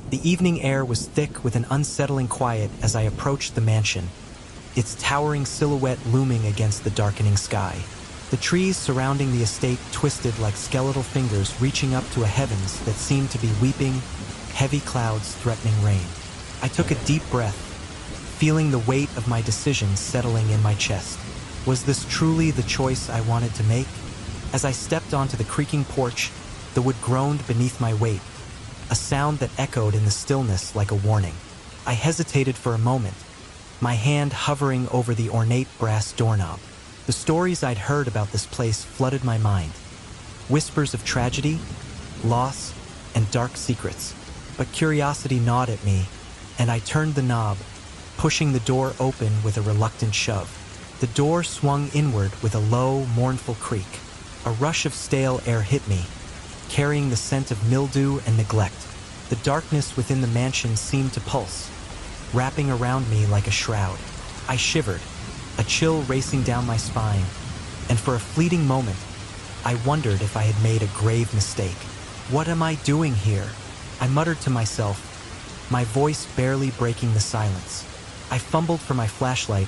The evening air was thick with an unsettling quiet as I approached the mansion, its towering silhouette looming against the darkening sky. The trees surrounding the estate twisted like skeletal fingers reaching up to a heavens that seemed to be weeping, heavy clouds threatening rain. I took a deep breath, feeling the weight of my decision settling in my chest. Was this truly the choice I wanted to make? As I stepped onto the creaking porch, the wood groaned beneath my weight, a sound that echoed in the stillness like a warning. I hesitated for a moment, my hand hovering over the ornate brass doorknob. The stories I'd heard about this place flooded my mind. Whispers of tragedy, loss, and dark secrets. But curiosity gnawed at me, and I turned the knob, pushing the door open with a reluctant shove. The door swung inward with a low, mournful creak. A rush of stale air hit me, carrying the scent of mildew and neglect. The darkness within the mansion seemed to pulse, wrapping around me like a shroud. I shivered, a chill racing down my spine, and for a fleeting moment, I wondered if I had made a grave mistake. What am I doing here? I muttered to myself, my voice barely breaking the silence. I fumbled for my flashlight,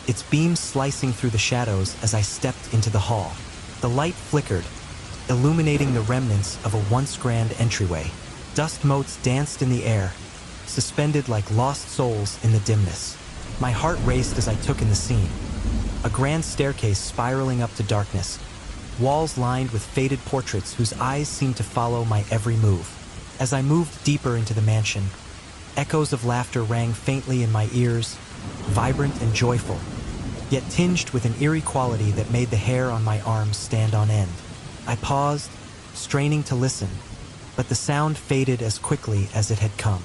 its beam slicing through the shadows as I stepped into the hall. The light flickered, illuminating the remnants of a once grand entryway. Dust motes danced in the air, suspended like lost souls in the dimness. My heart raced as I took in the scene. A grand staircase spiraling up to darkness, walls lined with faded portraits whose eyes seemed to follow my every move. As I moved deeper into the mansion, echoes of laughter rang faintly in my ears, vibrant and joyful, yet tinged with an eerie quality that made the hair on my arms stand on end. I paused, straining to listen, but the sound faded as quickly as it had come.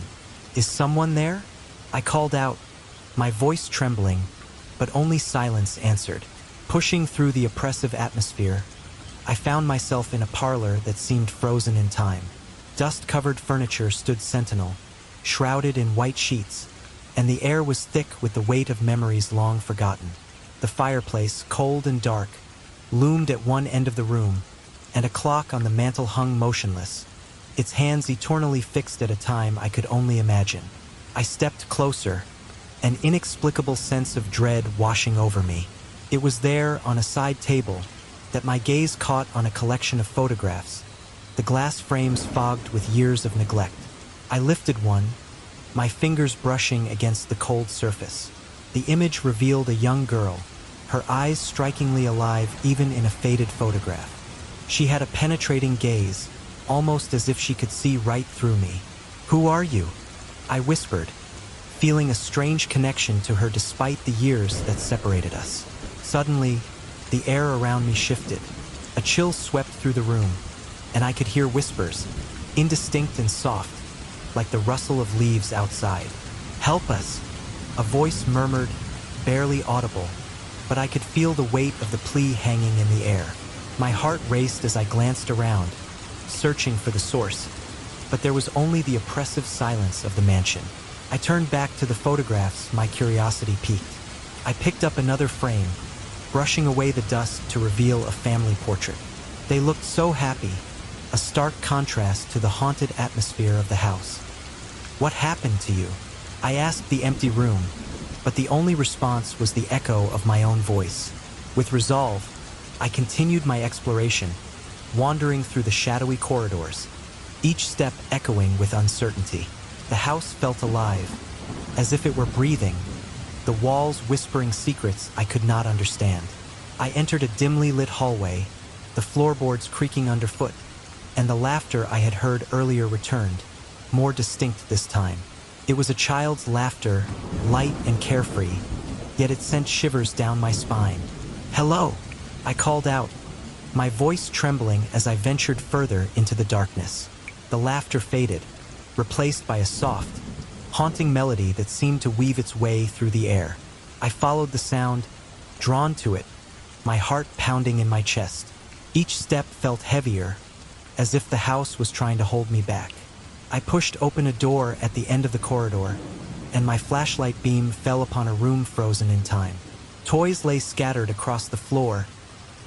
"Is someone there?" I called out, my voice trembling, but only silence answered. Pushing through the oppressive atmosphere, I found myself in a parlor that seemed frozen in time. Dust-covered furniture stood sentinel, shrouded in white sheets, and the air was thick with the weight of memories long forgotten. The fireplace, cold and dark, loomed at one end of the room, and a clock on the mantel hung motionless, its hands eternally fixed at a time I could only imagine. I stepped closer, an inexplicable sense of dread washing over me. It was there, on a side table, that my gaze caught on a collection of photographs, the glass frames fogged with years of neglect. I lifted one, my fingers brushing against the cold surface. The image revealed a young girl, her eyes strikingly alive even in a faded photograph. She had a penetrating gaze, almost as if she could see right through me. "Who are you?" I whispered, feeling a strange connection to her despite the years that separated us. Suddenly, the air around me shifted. A chill swept through the room, and I could hear whispers, indistinct and soft, like the rustle of leaves outside. "Help us!" A voice murmured, barely audible, but I could feel the weight of the plea hanging in the air. My heart raced as I glanced around, searching for the source, but there was only the oppressive silence of the mansion. I turned back to the photographs my curiosity piqued. I picked up another frame, brushing away the dust to reveal a family portrait. They looked so happy, a stark contrast to the haunted atmosphere of the house. "What happened to you?" I asked the empty room, but the only response was the echo of my own voice. With resolve, I continued my exploration, wandering through the shadowy corridors, each step echoing with uncertainty. The house felt alive, as if it were breathing, the walls whispering secrets I could not understand. I entered a dimly lit hallway, the floorboards creaking underfoot, and the laughter I had heard earlier returned, more distinct this time. It was a child's laughter, light and carefree, yet it sent shivers down my spine. "Hello!" I called out, my voice trembling as I ventured further into the darkness. The laughter faded, replaced by a soft, haunting melody that seemed to weave its way through the air. I followed the sound, drawn to it, my heart pounding in my chest. Each step felt heavier, as if the house was trying to hold me back. I pushed open a door at the end of the corridor, and my flashlight beam fell upon a room frozen in time. Toys lay scattered across the floor,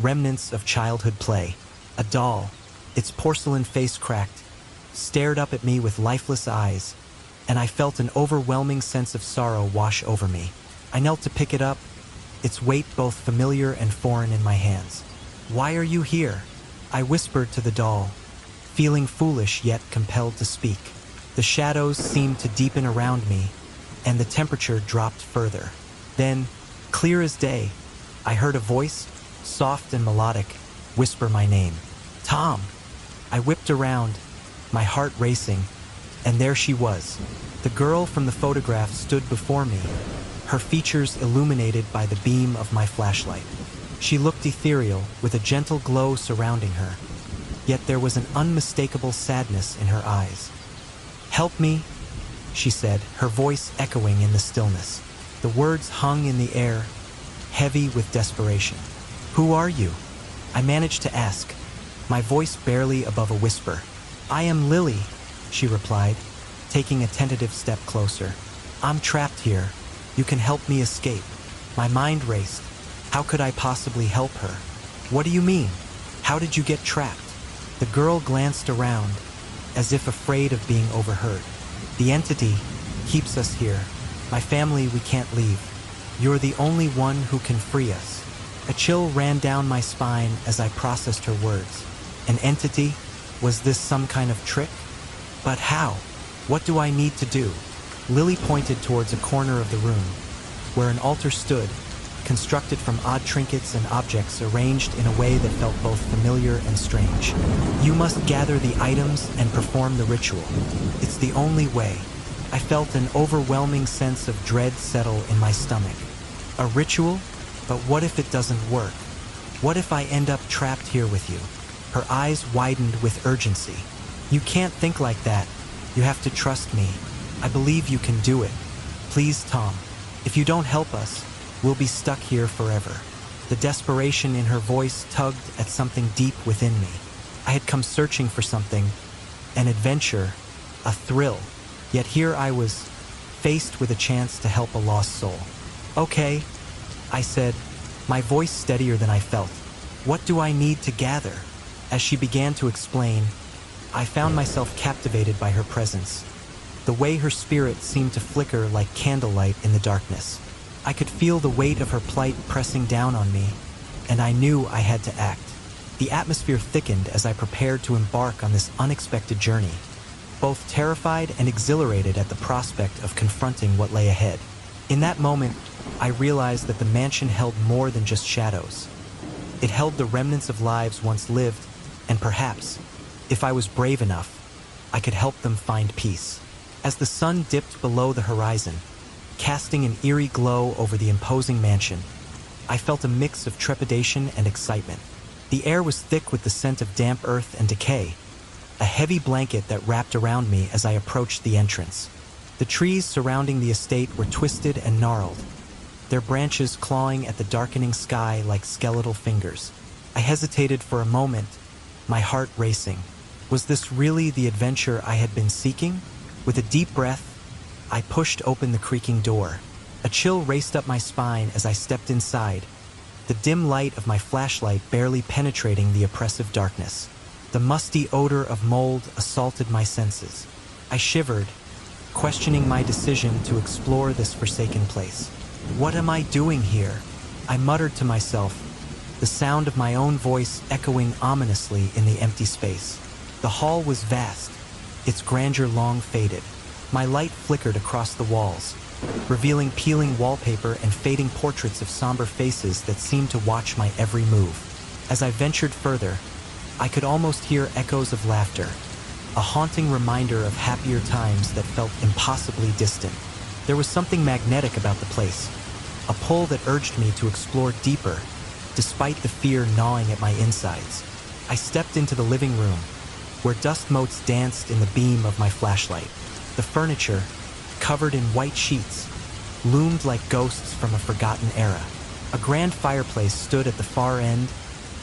remnants of childhood play. A doll, its porcelain face cracked, stared up at me with lifeless eyes, and I felt an overwhelming sense of sorrow wash over me. I knelt to pick it up, its weight both familiar and foreign in my hands. "Why are you here?" I whispered to the doll, feeling foolish yet compelled to speak. The shadows seemed to deepen around me, and the temperature dropped further. Then, clear as day, I heard a voice, soft and melodic, whisper my name. "Tom!" I whipped around, my heart racing, and there she was. The girl from the photograph stood before me, her features illuminated by the beam of my flashlight. She looked ethereal, with a gentle glow surrounding her, yet there was an unmistakable sadness in her eyes. "Help me," she said, her voice echoing in the stillness. The words hung in the air, heavy with desperation. "Who are you?" I managed to ask, my voice barely above a whisper. "I am Lily," she replied, taking a tentative step closer. "I'm trapped here. You can help me escape." My mind raced. How could I possibly help her? "What do you mean? How did you get trapped?" The girl glanced around, as if afraid of being overheard. "The entity keeps us here. My family, we can't leave. You're the only one who can free us." A chill ran down my spine as I processed her words. An entity? Was this some kind of trick? But how? What do I need to do? Lily pointed towards a corner of the room, where an altar stood, constructed from odd trinkets and objects arranged in a way that felt both familiar and strange. "You must gather the items and perform the ritual. It's the only way." I felt an overwhelming sense of dread settle in my stomach. A ritual? But what if it doesn't work? What if I end up trapped here with you? Her eyes widened with urgency. "You can't think like that. You have to trust me. I believe you can do it. Please, Tom. If you don't help us, we'll be stuck here forever." The desperation in her voice tugged at something deep within me. I had come searching for something, an adventure, a thrill. Yet here I was, faced with a chance to help a lost soul. "Okay," I said, my voice steadier than I felt. "What do I need to gather?" As she began to explain, I found myself captivated by her presence. The way her spirit seemed to flicker like candlelight in the darkness. I could feel the weight of her plight pressing down on me, and I knew I had to act. The atmosphere thickened as I prepared to embark on this unexpected journey, both terrified and exhilarated at the prospect of confronting what lay ahead. In that moment, I realized that the mansion held more than just shadows. It held the remnants of lives once lived, and perhaps, if I was brave enough, I could help them find peace. As the sun dipped below the horizon, casting an eerie glow over the imposing mansion, I felt a mix of trepidation and excitement. The air was thick with the scent of damp earth and decay, a heavy blanket that wrapped around me as I approached the entrance. The trees surrounding the estate were twisted and gnarled, their branches clawing at the darkening sky like skeletal fingers. I hesitated for a moment, my heart racing. Was this really the adventure I had been seeking? With a deep breath, I pushed open the creaking door. A chill raced up my spine as I stepped inside, the dim light of my flashlight barely penetrating the oppressive darkness. The musty odor of mold assaulted my senses. I shivered, questioning my decision to explore this forsaken place. "What am I doing here?" I muttered to myself, the sound of my own voice echoing ominously in the empty space. The hall was vast, its grandeur long faded. My light flickered across the walls, revealing peeling wallpaper and fading portraits of somber faces that seemed to watch my every move. As I ventured further, I could almost hear echoes of laughter, a haunting reminder of happier times that felt impossibly distant. There was something magnetic about the place, a pull that urged me to explore deeper, despite the fear gnawing at my insides. I stepped into the living room, where dust motes danced in the beam of my flashlight. The furniture, covered in white sheets, loomed like ghosts from a forgotten era. A grand fireplace stood at the far end,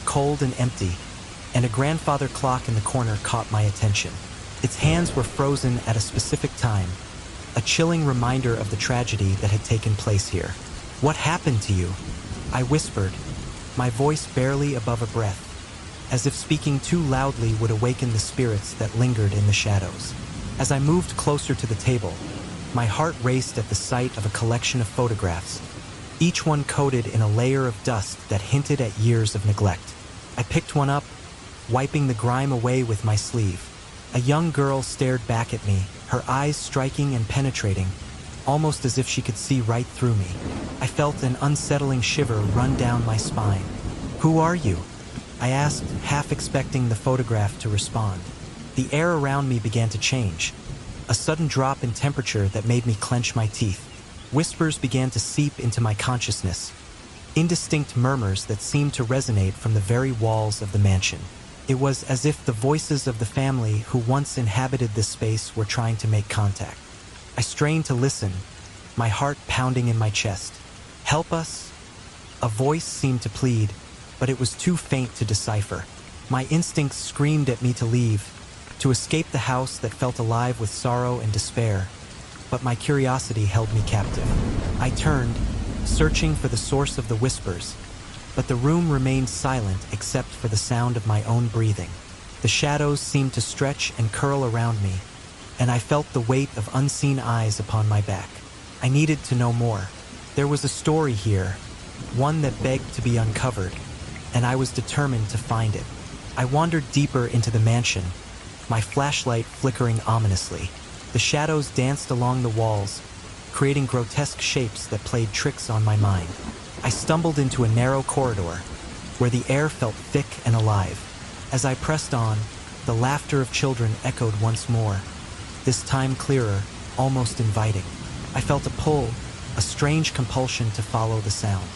cold and empty, and a grandfather clock in the corner caught my attention. Its hands were frozen at a specific time, a chilling reminder of the tragedy that had taken place here. "What happened to you?" I whispered, my voice barely above a breath, as if speaking too loudly would awaken the spirits that lingered in the shadows. As I moved closer to the table, my heart raced at the sight of a collection of photographs, each one coated in a layer of dust that hinted at years of neglect. I picked one up, wiping the grime away with my sleeve. A young girl stared back at me, her eyes striking and penetrating, almost as if she could see right through me. I felt an unsettling shiver run down my spine. "Who are you?" I asked, half expecting the photograph to respond. The air around me began to change, a sudden drop in temperature that made me clench my teeth. Whispers began to seep into my consciousness, indistinct murmurs that seemed to resonate from the very walls of the mansion. It was as if the voices of the family who once inhabited this space were trying to make contact. I strained to listen, my heart pounding in my chest. "Help us?" A voice seemed to plead, but it was too faint to decipher. My instincts screamed at me to leave, to escape the house that felt alive with sorrow and despair, but my curiosity held me captive. I turned, searching for the source of the whispers, but the room remained silent except for the sound of my own breathing. The shadows seemed to stretch and curl around me, and I felt the weight of unseen eyes upon my back. I needed to know more. There was a story here, one that begged to be uncovered, and I was determined to find it. I wandered deeper into the mansion, my flashlight flickering ominously. The shadows danced along the walls, creating grotesque shapes that played tricks on my mind. I stumbled into a narrow corridor, where the air felt thick and alive. As I pressed on, the laughter of children echoed once more, this time clearer, almost inviting. I felt a pull, a strange compulsion to follow the sound.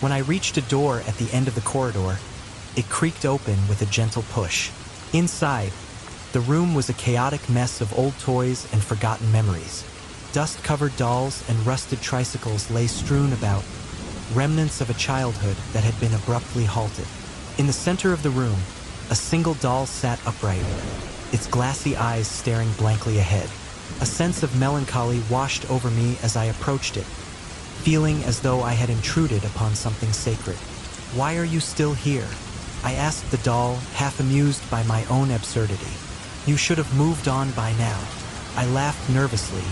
When I reached a door at the end of the corridor, it creaked open with a gentle push. Inside, the room was a chaotic mess of old toys and forgotten memories. Dust-covered dolls and rusted tricycles lay strewn about, remnants of a childhood that had been abruptly halted. In the center of the room, a single doll sat upright, its glassy eyes staring blankly ahead. A sense of melancholy washed over me as I approached it, feeling as though I had intruded upon something sacred. "Why are you still here?" I asked the doll, half amused by my own absurdity. "You should have moved on by now." I laughed nervously,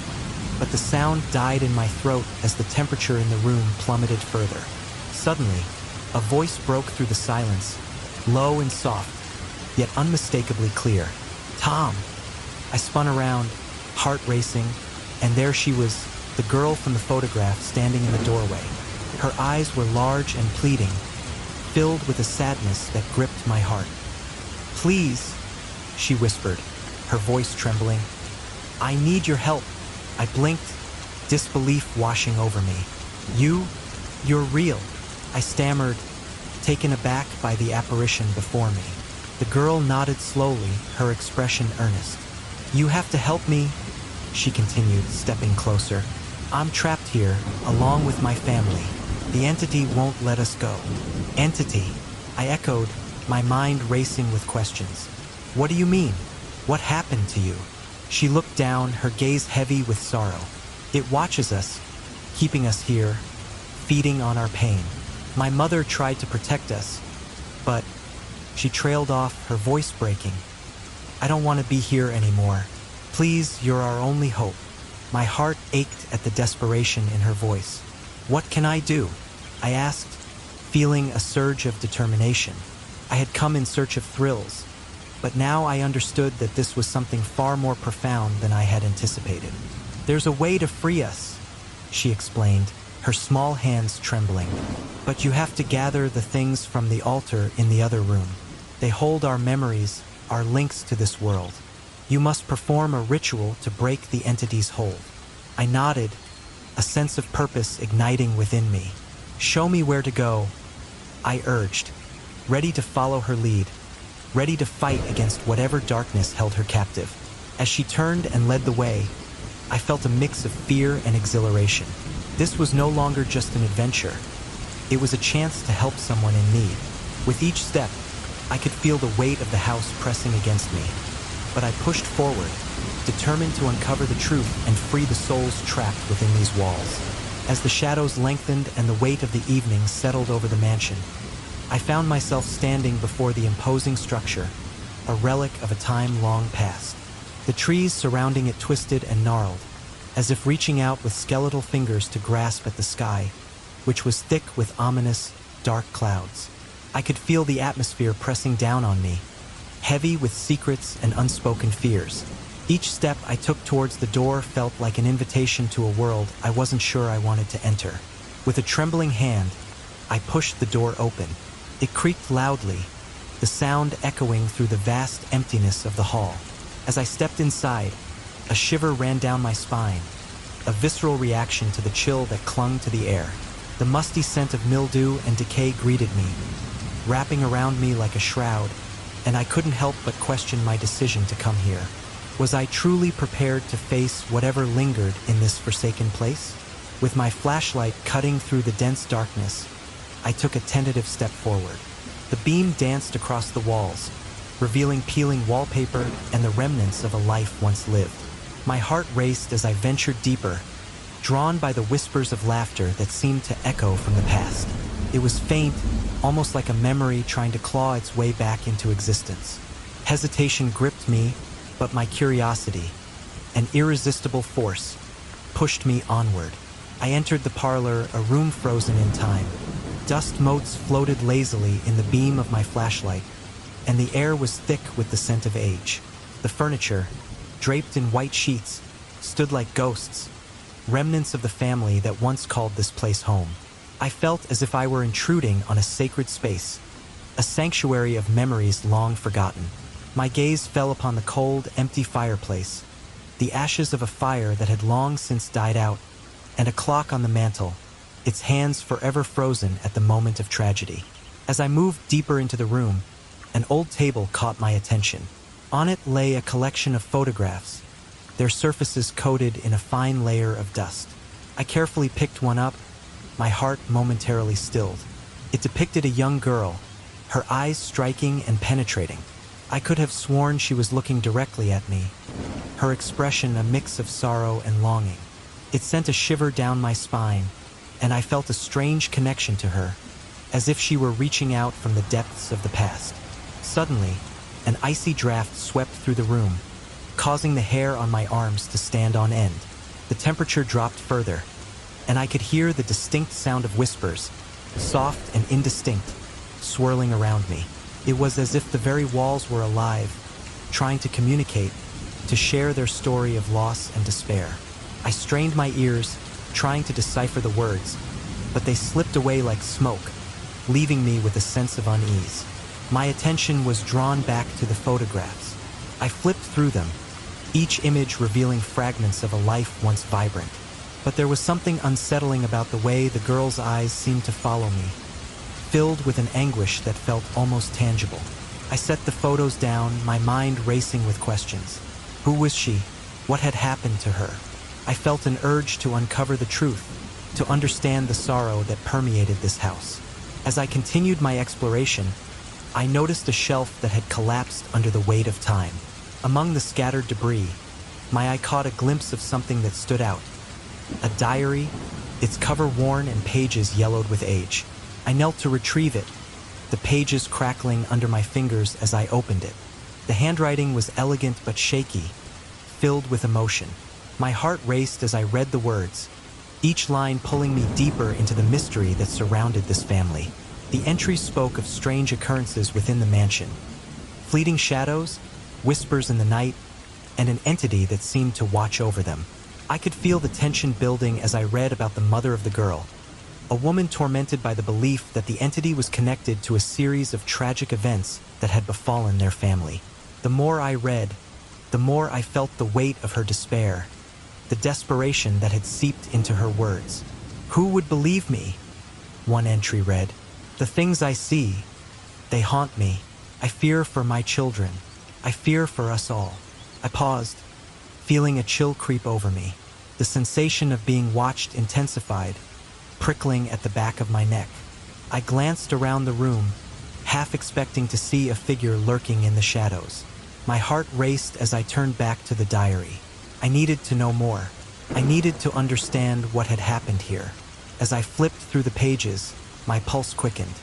but the sound died in my throat as the temperature in the room plummeted further. Suddenly, a voice broke through the silence, low and soft, yet unmistakably clear. "Tom!" I spun around, heart racing, and there she was, the girl from the photograph standing in the doorway. Her eyes were large and pleading, filled with a sadness that gripped my heart. "Please," she whispered, her voice trembling. "I need your help." I blinked, disbelief washing over me. You're real," I stammered, taken aback by the apparition before me. The girl nodded slowly, her expression earnest. "You have to help me," she continued, stepping closer. "I'm trapped here, along with my family. The entity won't let us go." "Entity?" I echoed, my mind racing with questions. "What do you mean? What happened to you?" She looked down, her gaze heavy with sorrow. "It watches us, keeping us here, feeding on our pain. My mother tried to protect us, but..." She trailed off, her voice breaking. "I don't want to be here anymore. Please, you're our only hope." My heart ached at the desperation in her voice. "What can I do?" I asked, feeling a surge of determination. I had come in search of thrills, but now I understood that this was something far more profound than I had anticipated. "There's a way to free us," she explained, her small hands trembling. "But you have to gather the things from the altar in the other room. They hold our memories, our links to this world. You must perform a ritual to break the entity's hold." I nodded, a sense of purpose igniting within me. "Show me where to go," I urged, ready to follow her lead, ready to fight against whatever darkness held her captive. As she turned and led the way, I felt a mix of fear and exhilaration. This was no longer just an adventure. It was a chance to help someone in need. With each step, I could feel the weight of the house pressing against me, but I pushed forward, determined to uncover the truth and free the souls trapped within these walls. As the shadows lengthened and the weight of the evening settled over the mansion, I found myself standing before the imposing structure, a relic of a time long past. The trees surrounding it twisted and gnarled, as if reaching out with skeletal fingers to grasp at the sky, which was thick with ominous, dark clouds. I could feel the atmosphere pressing down on me, heavy with secrets and unspoken fears. Each step I took towards the door felt like an invitation to a world I wasn't sure I wanted to enter. With a trembling hand, I pushed the door open. It creaked loudly, the sound echoing through the vast emptiness of the hall. As I stepped inside, a shiver ran down my spine, a visceral reaction to the chill that clung to the air. The musty scent of mildew and decay greeted me, wrapping around me like a shroud, and I couldn't help but question my decision to come here. Was I truly prepared to face whatever lingered in this forsaken place? With my flashlight cutting through the dense darkness, I took a tentative step forward. The beam danced across the walls, revealing peeling wallpaper and the remnants of a life once lived. My heart raced as I ventured deeper, drawn by the whispers of laughter that seemed to echo from the past. It was faint, almost like a memory trying to claw its way back into existence. Hesitation gripped me, but my curiosity, an irresistible force, pushed me onward. I entered the parlor, a room frozen in time. Dust motes floated lazily in the beam of my flashlight, and the air was thick with the scent of age. The furniture, draped in white sheets, stood like ghosts, remnants of the family that once called this place home. I felt as if I were intruding on a sacred space, a sanctuary of memories long forgotten. My gaze fell upon the cold, empty fireplace, the ashes of a fire that had long since died out, and a clock on the mantel, its hands forever frozen at the moment of tragedy. As I moved deeper into the room, an old table caught my attention. On it lay a collection of photographs, their surfaces coated in a fine layer of dust. I carefully picked one up, my heart momentarily stilled. It depicted a young girl, her eyes striking and penetrating. I could have sworn she was looking directly at me, her expression a mix of sorrow and longing. It sent a shiver down my spine, and I felt a strange connection to her, as if she were reaching out from the depths of the past. Suddenly, an icy draft swept through the room, causing the hair on my arms to stand on end. The temperature dropped further, and I could hear the distinct sound of whispers, soft and indistinct, swirling around me. It was as if the very walls were alive, trying to communicate, to share their story of loss and despair. I strained my ears, trying to decipher the words, but they slipped away like smoke, leaving me with a sense of unease. My attention was drawn back to the photographs. I flipped through them, each image revealing fragments of a life once vibrant. But there was something unsettling about the way the girl's eyes seemed to follow me, filled with an anguish that felt almost tangible. I set the photos down, my mind racing with questions. Who was she? What had happened to her? I felt an urge to uncover the truth, to understand the sorrow that permeated this house. As I continued my exploration, I noticed a shelf that had collapsed under the weight of time. Among the scattered debris, my eye caught a glimpse of something that stood out. A diary, its cover worn and pages yellowed with age. I knelt to retrieve it, the pages crackling under my fingers as I opened it. The handwriting was elegant but shaky, filled with emotion. My heart raced as I read the words, each line pulling me deeper into the mystery that surrounded this family. The entry spoke of strange occurrences within the mansion, fleeting shadows, whispers in the night, and an entity that seemed to watch over them. I could feel the tension building as I read about the mother of the girl, a woman tormented by the belief that the entity was connected to a series of tragic events that had befallen their family. The more I read, the more I felt the weight of her despair, the desperation that had seeped into her words. Who would believe me? One entry read, "The things I see, they haunt me. I fear for my children. I fear for us all." I paused, feeling a chill creep over me. The sensation of being watched intensified, prickling at the back of my neck. I glanced around the room, half expecting to see a figure lurking in the shadows. My heart raced as I turned back to the diary. I needed to know more. I needed to understand what had happened here. As I flipped through the pages, my pulse quickened.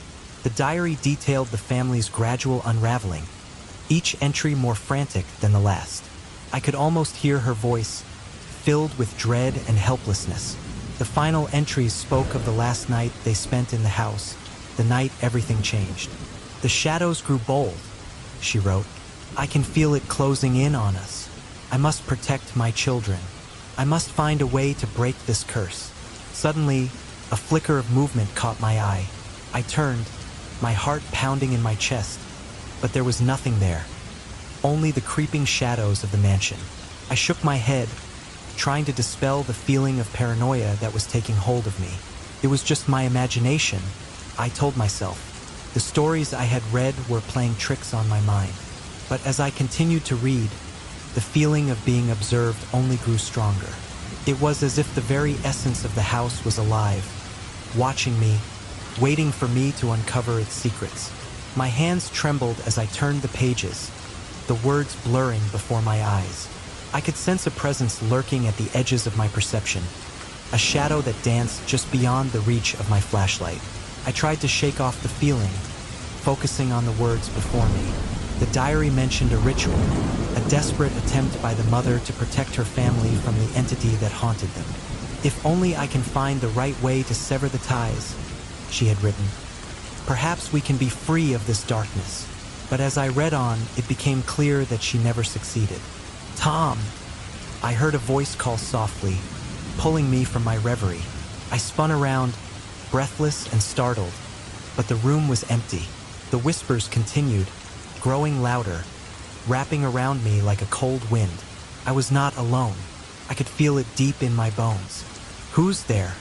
The diary detailed the family's gradual unraveling, each entry more frantic than the last. I could almost hear her voice, filled with dread and helplessness. The final entries spoke of the last night they spent in the house, the night everything changed. "The shadows grew bold," she wrote. "I can feel it closing in on us. I must protect my children. I must find a way to break this curse." Suddenly, a flicker of movement caught my eye. I turned, my heart pounding in my chest, but there was nothing there. Only the creeping shadows of the mansion. I shook my head, trying to dispel the feeling of paranoia that was taking hold of me. It was just my imagination, I told myself. The stories I had read were playing tricks on my mind. But as I continued to read, the feeling of being observed only grew stronger. It was as if the very essence of the house was alive, watching me, waiting for me to uncover its secrets. My hands trembled as I turned the pages, the words blurring before my eyes. I could sense a presence lurking at the edges of my perception, a shadow that danced just beyond the reach of my flashlight. I tried to shake off the feeling, focusing on the words before me. The diary mentioned a ritual, a desperate attempt by the mother to protect her family from the entity that haunted them. "If only I can find the right way to sever the ties," she had written. "Perhaps we can be free of this darkness." But as I read on, it became clear that she never succeeded. "Tom!" I heard a voice call softly, pulling me from my reverie. I spun around, breathless and startled, but the room was empty. The whispers continued, growing louder, wrapping around me like a cold wind. I was not alone. I could feel it deep in my bones. "Who's there?"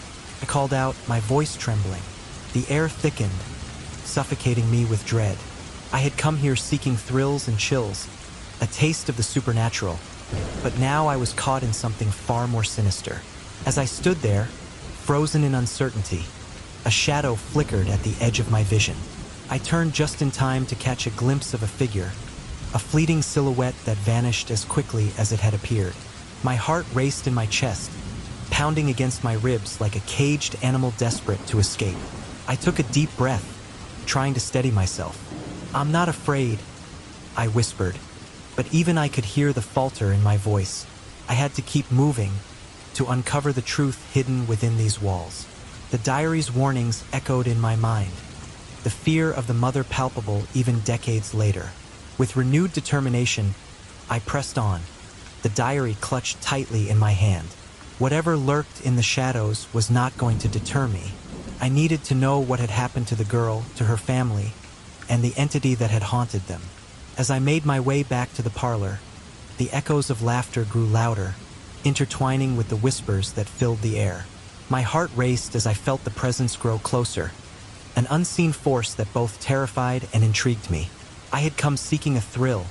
I called out, my voice trembling. The air thickened, suffocating me with dread. I had come here seeking thrills and chills, a taste of the supernatural, but now I was caught in something far more sinister. As I stood there, frozen in uncertainty, a shadow flickered at the edge of my vision. I turned just in time to catch a glimpse of a figure, a fleeting silhouette that vanished as quickly as it had appeared. My heart raced in my chest, pounding against my ribs like a caged animal desperate to escape. I took a deep breath, trying to steady myself. "I'm not afraid," I whispered, but even I could hear the falter in my voice. I had to keep moving to uncover the truth hidden within these walls. The diary's warnings echoed in my mind, the fear of the mother palpable even decades later. With renewed determination, I pressed on, the diary clutched tightly in my hand. Whatever lurked in the shadows was not going to deter me. I needed to know what had happened to the girl, to her family, and the entity that had haunted them. As I made my way back to the parlor, the echoes of laughter grew louder, intertwining with the whispers that filled the air. My heart raced as I felt the presence grow closer, an unseen force that both terrified and intrigued me. I had come seeking a thrill,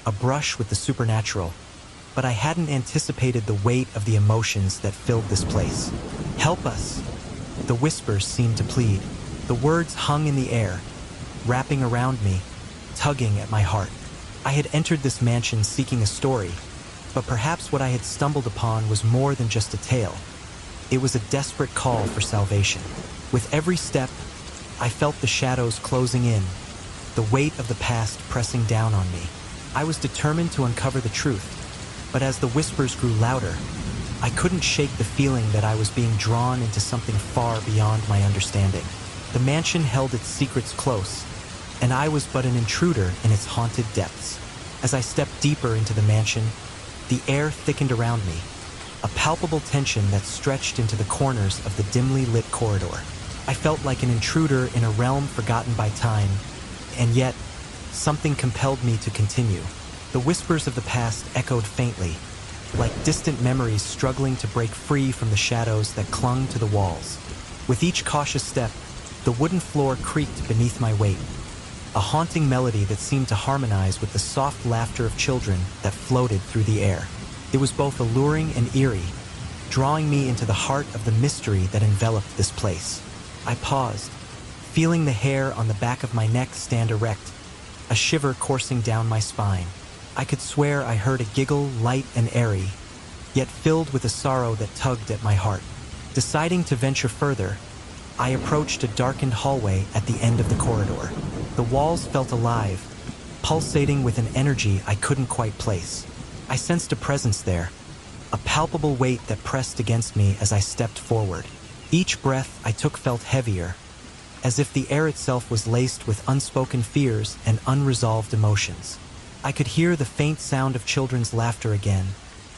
a brush with the supernatural, but I hadn't anticipated the weight of the emotions that filled this place. "Help us!" The whispers seemed to plead. The words hung in the air, wrapping around me, tugging at my heart. I had entered this mansion seeking a story, but perhaps what I had stumbled upon was more than just a tale. It was a desperate call for salvation. With every step, I felt the shadows closing in, the weight of the past pressing down on me. I was determined to uncover the truth, but as the whispers grew louder, I couldn't shake the feeling that I was being drawn into something far beyond my understanding. The mansion held its secrets close, and I was but an intruder in its haunted depths. As I stepped deeper into the mansion, the air thickened around me, a palpable tension that stretched into the corners of the dimly lit corridor. I felt like an intruder in a realm forgotten by time, and yet, something compelled me to continue. The whispers of the past echoed faintly, like distant memories struggling to break free from the shadows that clung to the walls. With each cautious step, the wooden floor creaked beneath my weight, a haunting melody that seemed to harmonize with the soft laughter of children that floated through the air. It was both alluring and eerie, drawing me into the heart of the mystery that enveloped this place. I paused, feeling the hair on the back of my neck stand erect, a shiver coursing down my spine. I could swear I heard a giggle light and airy, yet filled with a sorrow that tugged at my heart. Deciding to venture further, I approached a darkened hallway at the end of the corridor. The walls felt alive, pulsating with an energy I couldn't quite place. I sensed a presence there, a palpable weight that pressed against me as I stepped forward. Each breath I took felt heavier, as if the air itself was laced with unspoken fears and unresolved emotions. I could hear the faint sound of children's laughter again,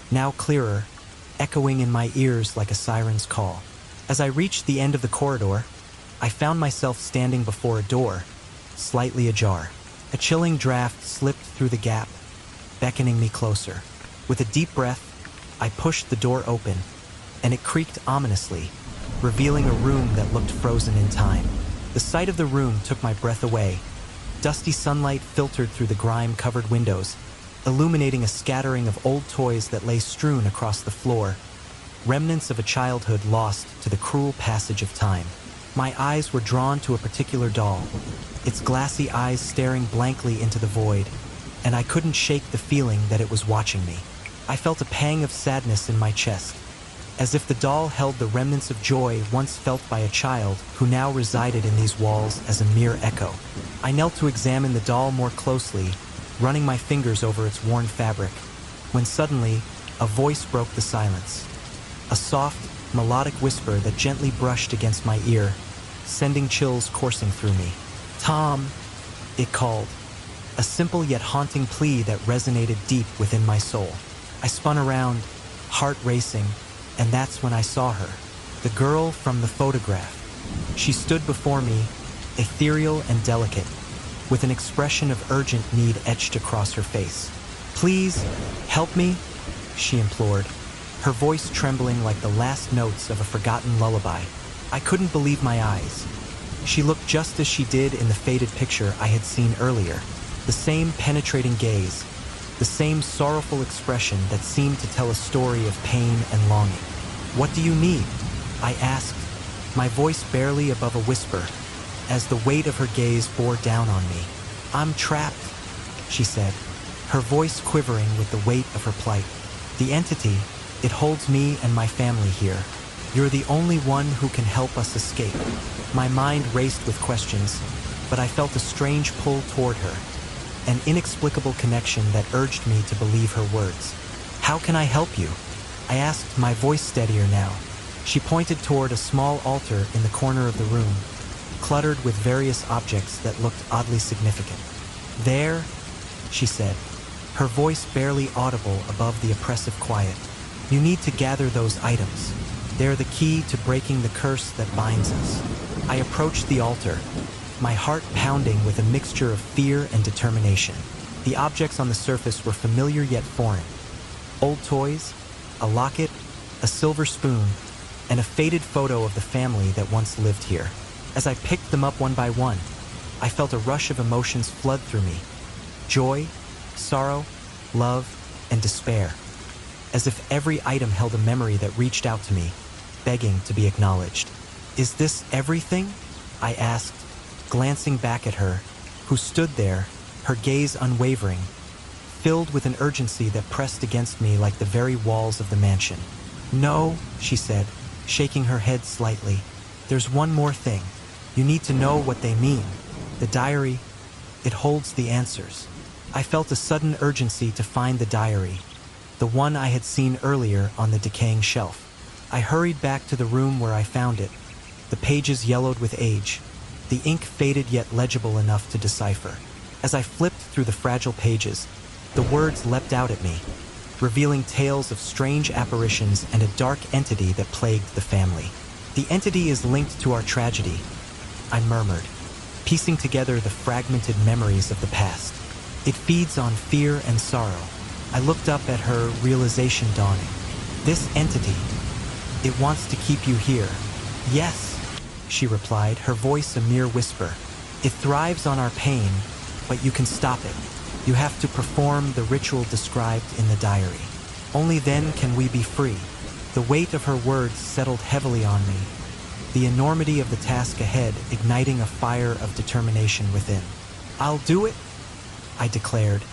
now clearer, echoing in my ears like a siren's call. As I reached the end of the corridor, I found myself standing before a door, slightly ajar. A chilling draft slipped through the gap, beckoning me closer. With a deep breath, I pushed the door open, and it creaked ominously, revealing a room that looked frozen in time. The sight of the room took my breath away. Dusty sunlight filtered through the grime-covered windows, illuminating a scattering of old toys that lay strewn across the floor, remnants of a childhood lost to the cruel passage of time. My eyes were drawn to a particular doll, its glassy eyes staring blankly into the void, and I couldn't shake the feeling that it was watching me. I felt a pang of sadness in my chest, as if the doll held the remnants of joy once felt by a child who now resided in these walls as a mere echo. I knelt to examine the doll more closely, running my fingers over its worn fabric, when suddenly a voice broke the silence. A soft, melodic whisper that gently brushed against my ear, sending chills coursing through me. "Tom," it called, a simple yet haunting plea that resonated deep within my soul. I spun around, heart racing, and that's when I saw her, the girl from the photograph. She stood before me, ethereal and delicate, with an expression of urgent need etched across her face. "Please, help me," she implored, her voice trembling like the last notes of a forgotten lullaby. I couldn't believe my eyes. She looked just as she did in the faded picture I had seen earlier, the same penetrating gaze, the same sorrowful expression that seemed to tell a story of pain and longing. "What do you need?" I asked, my voice barely above a whisper, as the weight of her gaze bore down on me. "I'm trapped," she said, her voice quivering with the weight of her plight. "The entity, it holds me and my family here. You're the only one who can help us escape." My mind raced with questions, but I felt a strange pull toward her, an inexplicable connection that urged me to believe her words. "How can I help you?" I asked, my voice steadier now. She pointed toward a small altar in the corner of the room, cluttered with various objects that looked oddly significant. "There," she said, her voice barely audible above the oppressive quiet. "You need to gather those items. They're the key to breaking the curse that binds us." I approached the altar, my heart pounding with a mixture of fear and determination. The objects on the surface were familiar yet foreign. Old toys, a locket, a silver spoon, and a faded photo of the family that once lived here. As I picked them up one by one, I felt a rush of emotions flood through me. Joy, sorrow, love, and despair. As if every item held a memory that reached out to me, begging to be acknowledged. "Is this everything?" I asked, glancing back at her, who stood there, her gaze unwavering, filled with an urgency that pressed against me like the very walls of the mansion. "No," she said, shaking her head slightly. "There's one more thing. You need to know what they mean. The diary, it holds the answers." I felt a sudden urgency to find the diary, the one I had seen earlier on the decaying shelf. I hurried back to the room where I found it, the pages yellowed with age, the ink faded yet legible enough to decipher. As I flipped through the fragile pages, the words leapt out at me, revealing tales of strange apparitions and a dark entity that plagued the family. "The entity is linked to our tragedy," I murmured, piecing together the fragmented memories of the past. "It feeds on fear and sorrow." I looked up at her, realization dawning. "This entity, it wants to keep you here." "Yes," she replied, her voice a mere whisper. "It thrives on our pain, but you can stop it. You have to perform the ritual described in the diary. Only then can we be free." The weight of her words settled heavily on me, the enormity of the task ahead igniting a fire of determination within. "I'll do it," I declared,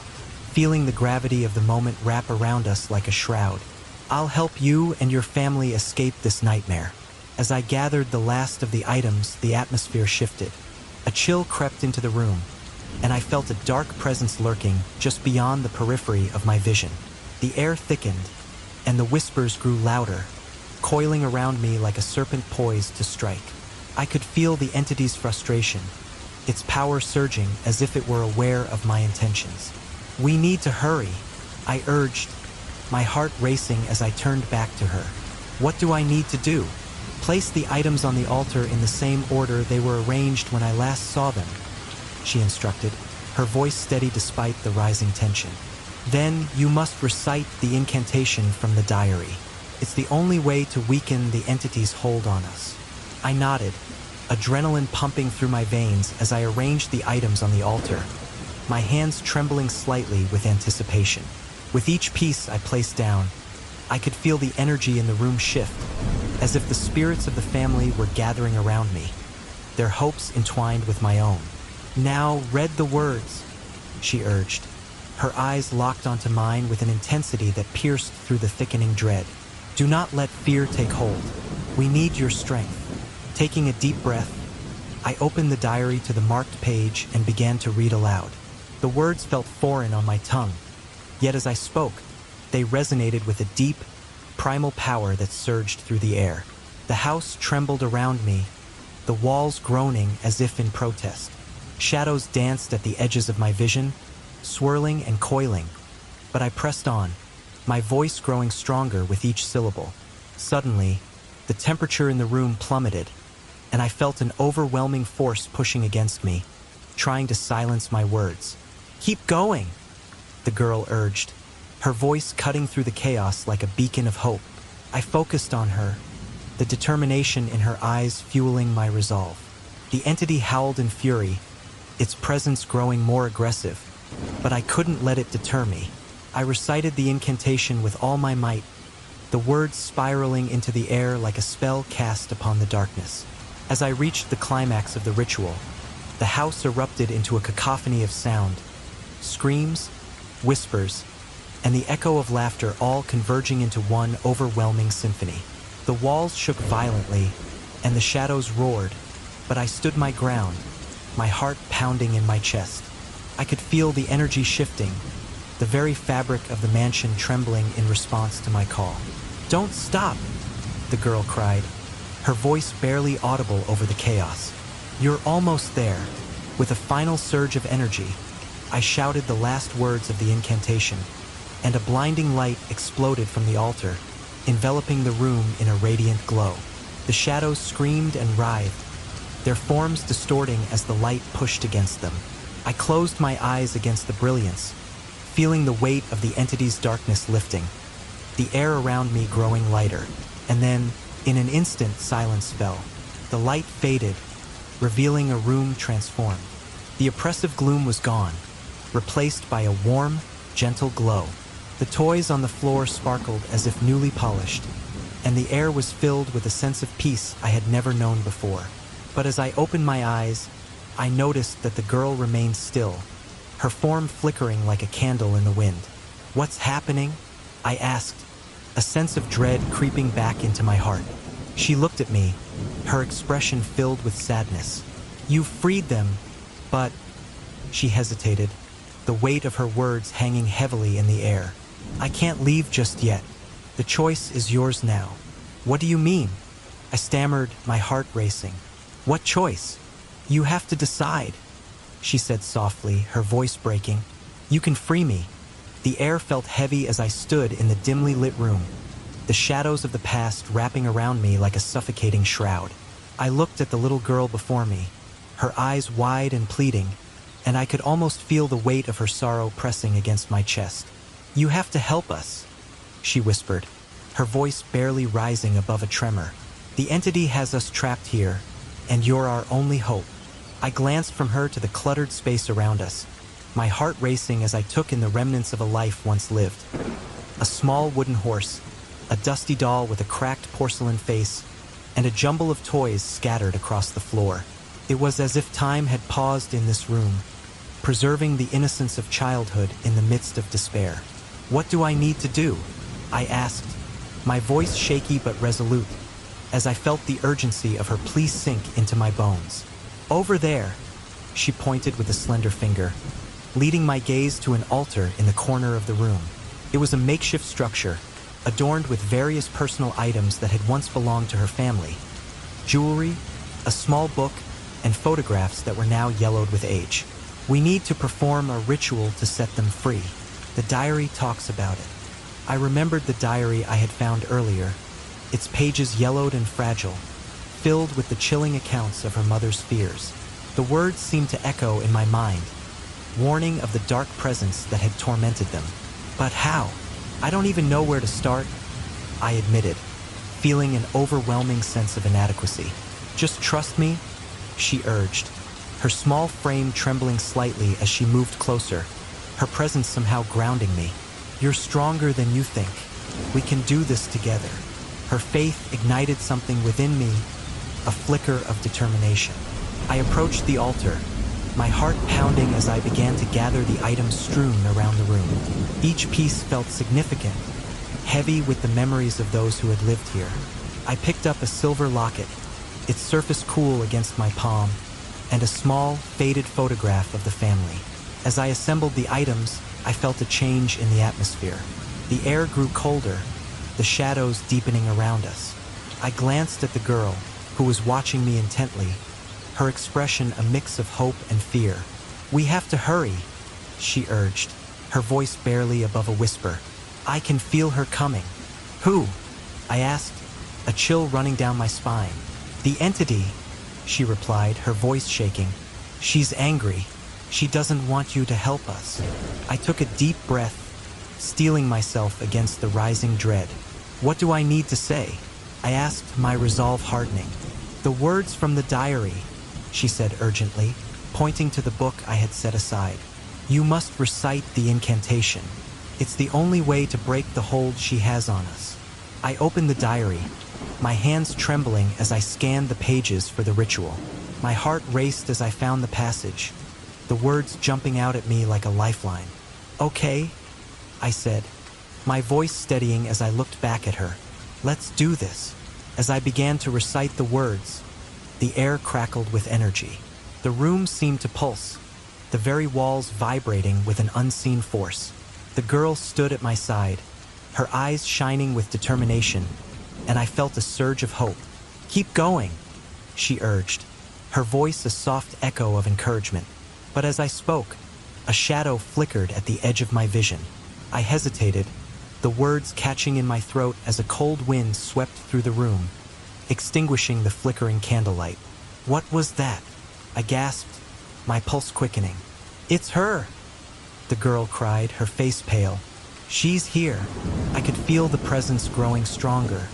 feeling the gravity of the moment wrap around us like a shroud. "I'll help you and your family escape this nightmare." As I gathered the last of the items, the atmosphere shifted. A chill crept into the room, and I felt a dark presence lurking just beyond the periphery of my vision. The air thickened, and the whispers grew louder, coiling around me like a serpent poised to strike. I could feel the entity's frustration, its power surging as if it were aware of my intentions. "We need to hurry," I urged, my heart racing as I turned back to her. "What do I need to do?" "Place the items on the altar in the same order they were arranged when I last saw them," she instructed, her voice steady despite the rising tension. "Then you must recite the incantation from the diary. It's the only way to weaken the entity's hold on us." I nodded, adrenaline pumping through my veins as I arranged the items on the altar, my hands trembling slightly with anticipation. With each piece I placed down, I could feel the energy in the room shift, as if the spirits of the family were gathering around me, their hopes entwined with my own. "Now read the words," she urged, her eyes locked onto mine with an intensity that pierced through the thickening dread. "Do not let fear take hold. We need your strength." Taking a deep breath, I opened the diary to the marked page and began to read aloud. The words felt foreign on my tongue, yet as I spoke, they resonated with a deep, primal power that surged through the air. The house trembled around me, the walls groaning as if in protest. Shadows danced at the edges of my vision, swirling and coiling, but I pressed on, my voice growing stronger with each syllable. Suddenly, the temperature in the room plummeted, and I felt an overwhelming force pushing against me, trying to silence my words. "Keep going," the girl urged, her voice cutting through the chaos like a beacon of hope. I focused on her, the determination in her eyes fueling my resolve. The entity howled in fury, its presence growing more aggressive, but I couldn't let it deter me. I recited the incantation with all my might, the words spiraling into the air like a spell cast upon the darkness. As I reached the climax of the ritual, the house erupted into a cacophony of sound, screams, whispers, and the echo of laughter all converging into one overwhelming symphony. The walls shook violently, and the shadows roared, but I stood my ground, my heart pounding in my chest. I could feel the energy shifting, the very fabric of the mansion trembling in response to my call. "Don't stop," the girl cried, her voice barely audible over the chaos. "You're almost there." With a final surge of energy, I shouted the last words of the incantation, and a blinding light exploded from the altar, enveloping the room in a radiant glow. The shadows screamed and writhed, their forms distorting as the light pushed against them. I closed my eyes against the brilliance, feeling the weight of the entity's darkness lifting, the air around me growing lighter, and then, in an instant, silence fell. The light faded, revealing a room transformed. The oppressive gloom was gone, replaced by a warm, gentle glow. The toys on the floor sparkled as if newly polished, and the air was filled with a sense of peace I had never known before. But as I opened my eyes, I noticed that the girl remained still, her form flickering like a candle in the wind. "What's happening?" I asked, a sense of dread creeping back into my heart. She looked at me, her expression filled with sadness. "You've freed them, but..." She hesitated, the weight of her words hanging heavily in the air. "I can't leave just yet. The choice is yours now." "What do you mean?" I stammered, my heart racing. "What choice?" "You have to decide," she said softly, her voice breaking. "You can free me." The air felt heavy as I stood in the dimly lit room, the shadows of the past wrapping around me like a suffocating shroud. I looked at the little girl before me, her eyes wide and pleading, and I could almost feel the weight of her sorrow pressing against my chest. "You have to help us," she whispered, her voice barely rising above a tremor. "The entity has us trapped here, and you're our only hope." I glanced from her to the cluttered space around us, my heart racing as I took in the remnants of a life once lived. A small wooden horse, a dusty doll with a cracked porcelain face, and a jumble of toys scattered across the floor. It was as if time had paused in this room, preserving the innocence of childhood in the midst of despair. "What do I need to do?" I asked, my voice shaky but resolute. as I felt the urgency of her plea sink into my bones. Over there, she pointed with a slender finger, leading my gaze to an altar in the corner of the room. It was a makeshift structure, adorned with various personal items that had once belonged to her family. Jewelry, a small book, and photographs that were now yellowed with age. We need to perform a ritual to set them free. The diary talks about it. I remembered the diary I had found earlier, its pages yellowed and fragile, filled with the chilling accounts of her mother's fears. The words seemed to echo in my mind, warning of the dark presence that had tormented them. But how? I don't even know where to start, I admitted, feeling an overwhelming sense of inadequacy. Just trust me, she urged, her small frame trembling slightly as she moved closer, her presence somehow grounding me. You're stronger than you think. We can do this together. Her faith ignited something within me, a flicker of determination. I approached the altar, my heart pounding as I began to gather the items strewn around the room. Each piece felt significant, heavy with the memories of those who had lived here. I picked up a silver locket, its surface cool against my palm, and a small, faded photograph of the family. As I assembled the items, I felt a change in the atmosphere. The air grew colder, the shadows deepening around us. I glanced at the girl, who was watching me intently, her expression a mix of hope and fear. We have to hurry, she urged, her voice barely above a whisper. I can feel her coming. Who? I asked, a chill running down my spine. The entity, she replied, her voice shaking. She's angry. She doesn't want you to help us. I took a deep breath, steeling myself against the rising dread. What do I need to say? I asked, my resolve hardening. The words from the diary, she said urgently, pointing to the book I had set aside. You must recite the incantation. It's the only way to break the hold she has on us. I opened the diary, my hands trembling as I scanned the pages for the ritual. My heart raced as I found the passage, the words jumping out at me like a lifeline. Okay, I said, my voice steadying as I looked back at her. Let's do this. As I began to recite the words, the air crackled with energy. The room seemed to pulse, the very walls vibrating with an unseen force. The girl stood at my side, her eyes shining with determination, and I felt a surge of hope. Keep going, she urged, her voice a soft echo of encouragement. But as I spoke, a shadow flickered at the edge of my vision. I hesitated, the words catching in my throat as a cold wind swept through the room, extinguishing the flickering candlelight. What was that? I gasped, my pulse quickening. It's her, the girl cried, her face pale. She's here. I could feel the presence growing stronger,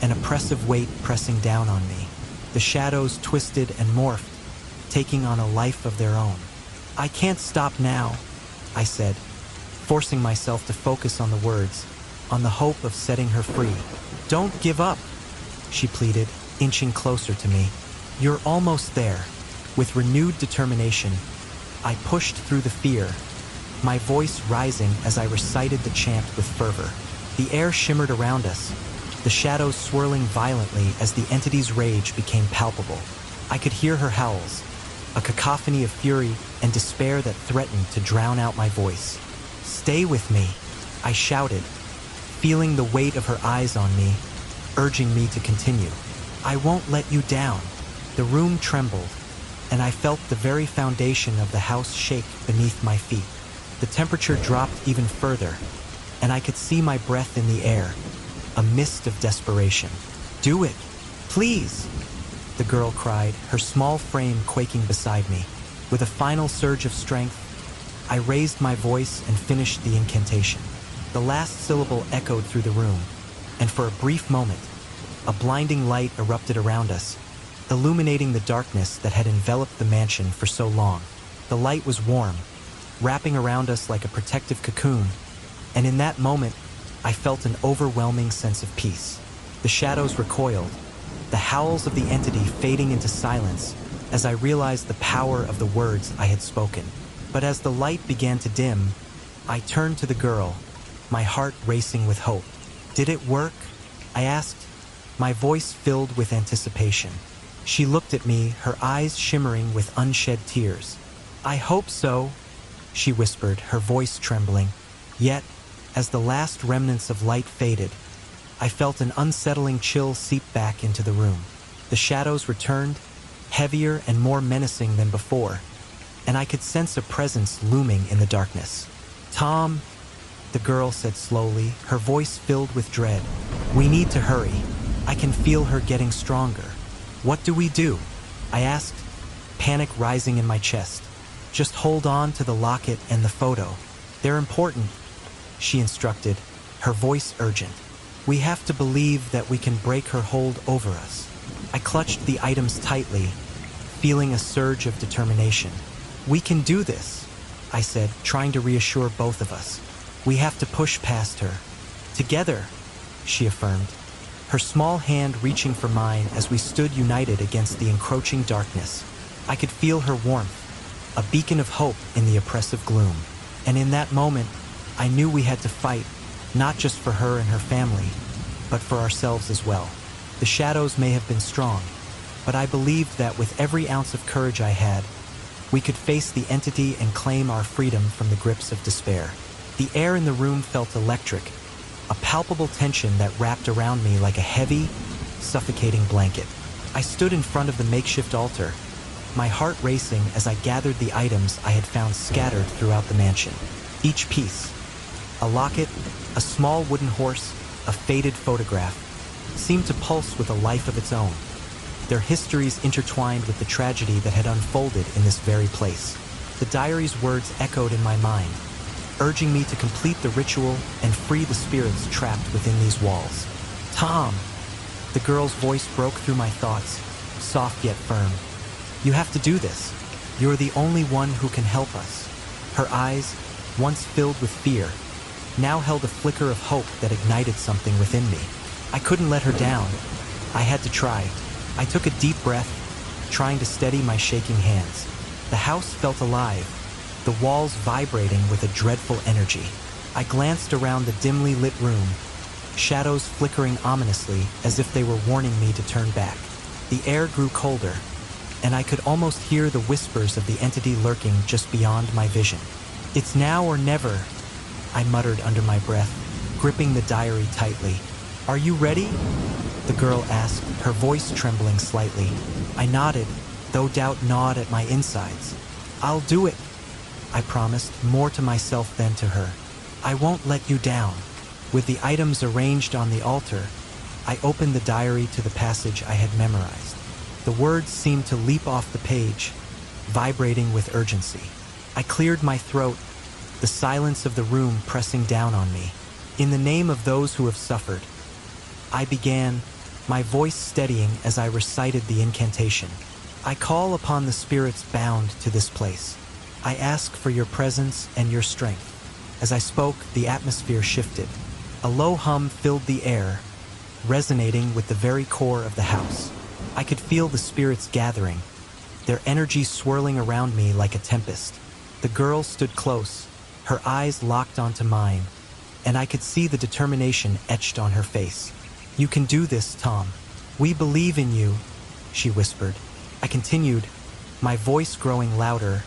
an oppressive weight pressing down on me. The shadows twisted and morphed, taking on a life of their own. I can't stop now, I said, forcing myself to focus on the words, on the hope of setting her free. Don't give up, she pleaded, inching closer to me. You're almost there. With renewed determination, I pushed through the fear, my voice rising as I recited the chant with fervor. The air shimmered around us, the shadows swirling violently as the entity's rage became palpable. I could hear her howls, a cacophony of fury and despair that threatened to drown out my voice. Stay with me, I shouted, feeling the weight of her eyes on me, urging me to continue. I won't let you down. The room trembled, and I felt the very foundation of the house shake beneath my feet. The temperature dropped even further, and I could see my breath in the air, a mist of desperation. Do it, please, the girl cried, her small frame quaking beside me. With a final surge of strength, I raised my voice and finished the incantation. The last syllable echoed through the room, and for a brief moment, a blinding light erupted around us, illuminating the darkness that had enveloped the mansion for so long. The light was warm, wrapping around us like a protective cocoon, and in that moment, I felt an overwhelming sense of peace. The shadows recoiled, the howls of the entity fading into silence as I realized the power of the words I had spoken. But as the light began to dim, I turned to the girl, my heart racing with hope. Did it work? I asked, my voice filled with anticipation. She looked at me, her eyes shimmering with unshed tears. "I hope so," she whispered, her voice trembling. Yet, as the last remnants of light faded, I felt an unsettling chill seep back into the room. The shadows returned, heavier and more menacing than before, and I could sense a presence looming in the darkness. "Tom," the girl said slowly, her voice filled with dread. "We need to hurry. I can feel her getting stronger." "What do we do?" I asked, panic rising in my chest. "Just hold on to the locket and the photo. They're important," she instructed, her voice urgent. "We have to believe that we can break her hold over us." I clutched the items tightly, feeling a surge of determination. "We can do this," I said, trying to reassure both of us. "We have to push past her. Together," she affirmed, her small hand reaching for mine as we stood united against the encroaching darkness. I could feel her warmth, a beacon of hope in the oppressive gloom. And in that moment, I knew we had to fight, not just for her and her family, but for ourselves as well. The shadows may have been strong, but I believed that with every ounce of courage I had, we could face the entity and claim our freedom from the grips of despair. The air in the room felt electric, a palpable tension that wrapped around me like a heavy, suffocating blanket. I stood in front of the makeshift altar, my heart racing as I gathered the items I had found scattered throughout the mansion. Each piece, a locket, a small wooden horse, a faded photograph, seemed to pulse with a life of its own, their histories intertwined with the tragedy that had unfolded in this very place. The diary's words echoed in my mind, urging me to complete the ritual and free the spirits trapped within these walls. "Tom," the girl's voice broke through my thoughts, soft yet firm. "You have to do this. You're the only one who can help us." Her eyes, once filled with fear, now held a flicker of hope that ignited something within me. I couldn't let her down. I had to try. I took a deep breath, trying to steady my shaking hands. The house felt alive, the walls vibrating with a dreadful energy. I glanced around the dimly lit room, shadows flickering ominously as if they were warning me to turn back. The air grew colder, and I could almost hear the whispers of the entity lurking just beyond my vision. "It's now or never," I muttered under my breath, gripping the diary tightly. "Are you ready?" the girl asked, her voice trembling slightly. I nodded, though doubt gnawed at my insides. "I'll do it," I promised, more to myself than to her. "I won't let you down." With the items arranged on the altar, I opened the diary to the passage I had memorized. The words seemed to leap off the page, vibrating with urgency. I cleared my throat, the silence of the room pressing down on me. "In the name of those who have suffered," I began, my voice steadying as I recited the incantation. "I call upon the spirits bound to this place. I ask for your presence and your strength." As I spoke, the atmosphere shifted. A low hum filled the air, resonating with the very core of the house. I could feel the spirits gathering, their energy swirling around me like a tempest. The girl stood close, her eyes locked onto mine, and I could see the determination etched on her face. "You can do this, Tom. We believe in you," she whispered. I continued, my voice growing louder,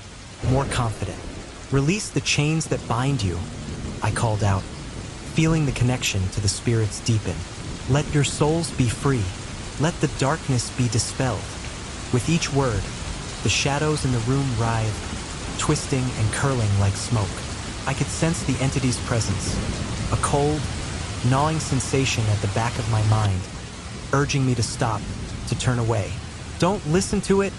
more confident. "Release the chains that bind you," I called out, feeling the connection to the spirits deepen. "Let your souls be free. Let the darkness be dispelled." With each word, the shadows in the room writhed, twisting and curling like smoke. I could sense the entity's presence, a cold, gnawing sensation at the back of my mind, urging me to stop, to turn away. "Don't listen to it,"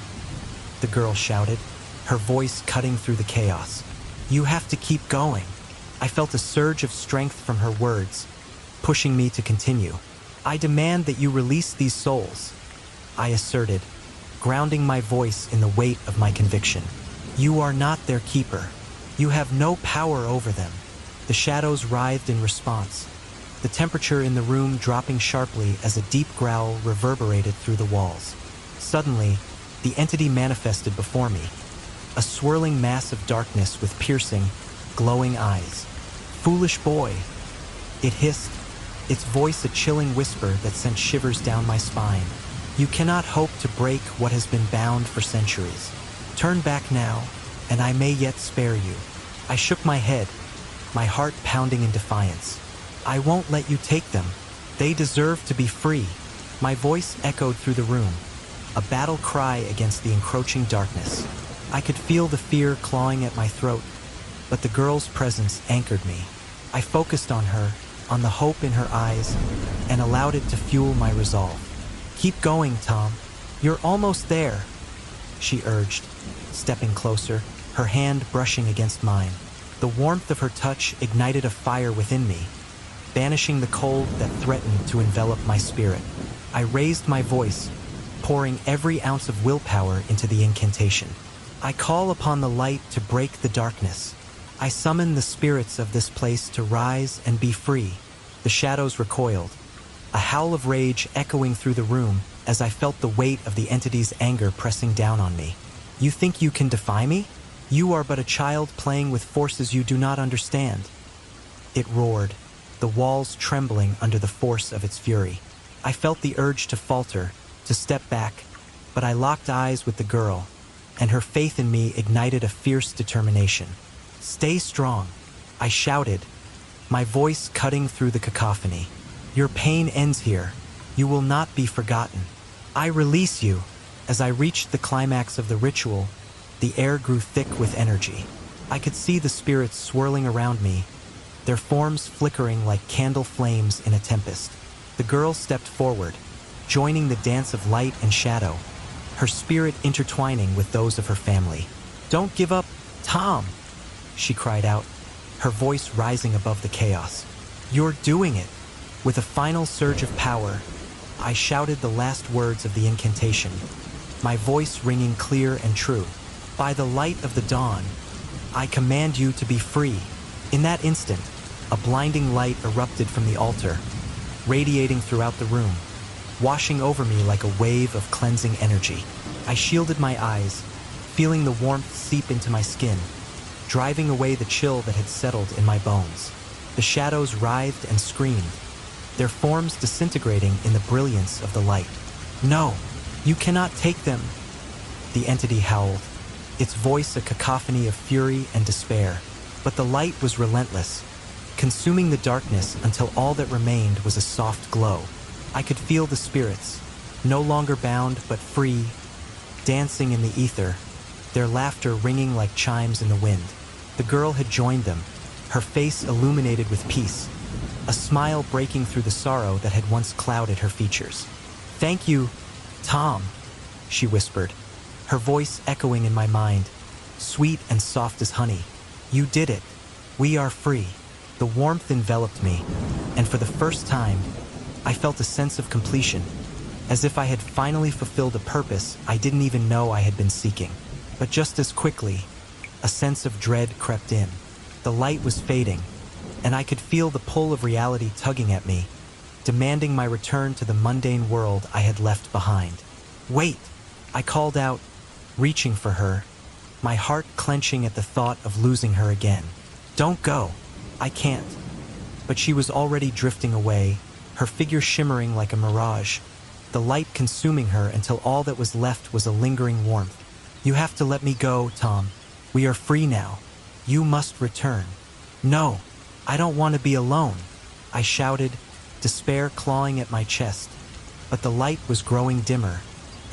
the girl shouted, her voice cutting through the chaos. "You have to keep going." I felt a surge of strength from her words, pushing me to continue. "I demand that you release these souls," I asserted, grounding my voice in the weight of my conviction. "You are not their keeper. You have no power over them." The shadows writhed in response, the temperature in the room dropping sharply as a deep growl reverberated through the walls. Suddenly, the entity manifested before me, a swirling mass of darkness with piercing, glowing eyes. "Foolish boy," it hissed, its voice a chilling whisper that sent shivers down my spine. You cannot hope to break what has been bound for centuries. Turn back now, and I may yet spare you. I shook my head, my heart pounding in defiance. I won't let you take them. They deserve to be free. My voice echoed through the room, a battle cry against the encroaching darkness. I could feel the fear clawing at my throat, but the girl's presence anchored me. I focused on her, on the hope in her eyes, and allowed it to fuel my resolve. Keep going, Tom. You're almost there, she urged, stepping closer, her hand brushing against mine. The warmth of her touch ignited a fire within me, banishing the cold that threatened to envelop my spirit. I raised my voice, pouring every ounce of willpower into the incantation. I call upon the light to break the darkness. I summon the spirits of this place to rise and be free. The shadows recoiled, a howl of rage echoing through the room as I felt the weight of the entity's anger pressing down on me. You think you can defy me? You are but a child playing with forces you do not understand. It roared, the walls trembling under the force of its fury. I felt the urge to falter, to step back, but I locked eyes with the girl, and her faith in me ignited a fierce determination. Stay strong, I shouted, my voice cutting through the cacophony. Your pain ends here. You will not be forgotten. I release you. As I reached the climax of the ritual, the air grew thick with energy. I could see the spirits swirling around me, their forms flickering like candle flames in a tempest. The girl stepped forward, joining the dance of light and shadow, her spirit intertwining with those of her family. Don't give up, Tom, she cried out, her voice rising above the chaos. You're doing it. With a final surge of power, I shouted the last words of the incantation, my voice ringing clear and true. By the light of the dawn, I command you to be free. In that instant, a blinding light erupted from the altar, radiating throughout the room, washing over me like a wave of cleansing energy. I shielded my eyes, feeling the warmth seep into my skin, driving away the chill that had settled in my bones. The shadows writhed and screamed, their forms disintegrating in the brilliance of the light. No, you cannot take them, the entity howled, its voice a cacophony of fury and despair. But the light was relentless, consuming the darkness until all that remained was a soft glow. I could feel the spirits, no longer bound but free, dancing in the ether, their laughter ringing like chimes in the wind. The girl had joined them, her face illuminated with peace, a smile breaking through the sorrow that had once clouded her features. Thank you, Tom, she whispered, her voice echoing in my mind, sweet and soft as honey. You did it. We are free. The warmth enveloped me, and for the first time, I felt a sense of completion, as if I had finally fulfilled a purpose I didn't even know I had been seeking. But just as quickly, a sense of dread crept in. The light was fading, and I could feel the pull of reality tugging at me, demanding my return to the mundane world I had left behind. Wait, I called out, reaching for her, my heart clenching at the thought of losing her again. Don't go. I can't. But she was already drifting away, her figure shimmering like a mirage, the light consuming her until all that was left was a lingering warmth. You have to let me go, Tom. We are free now. You must return. No, I don't want to be alone, I shouted, despair clawing at my chest. But the light was growing dimmer,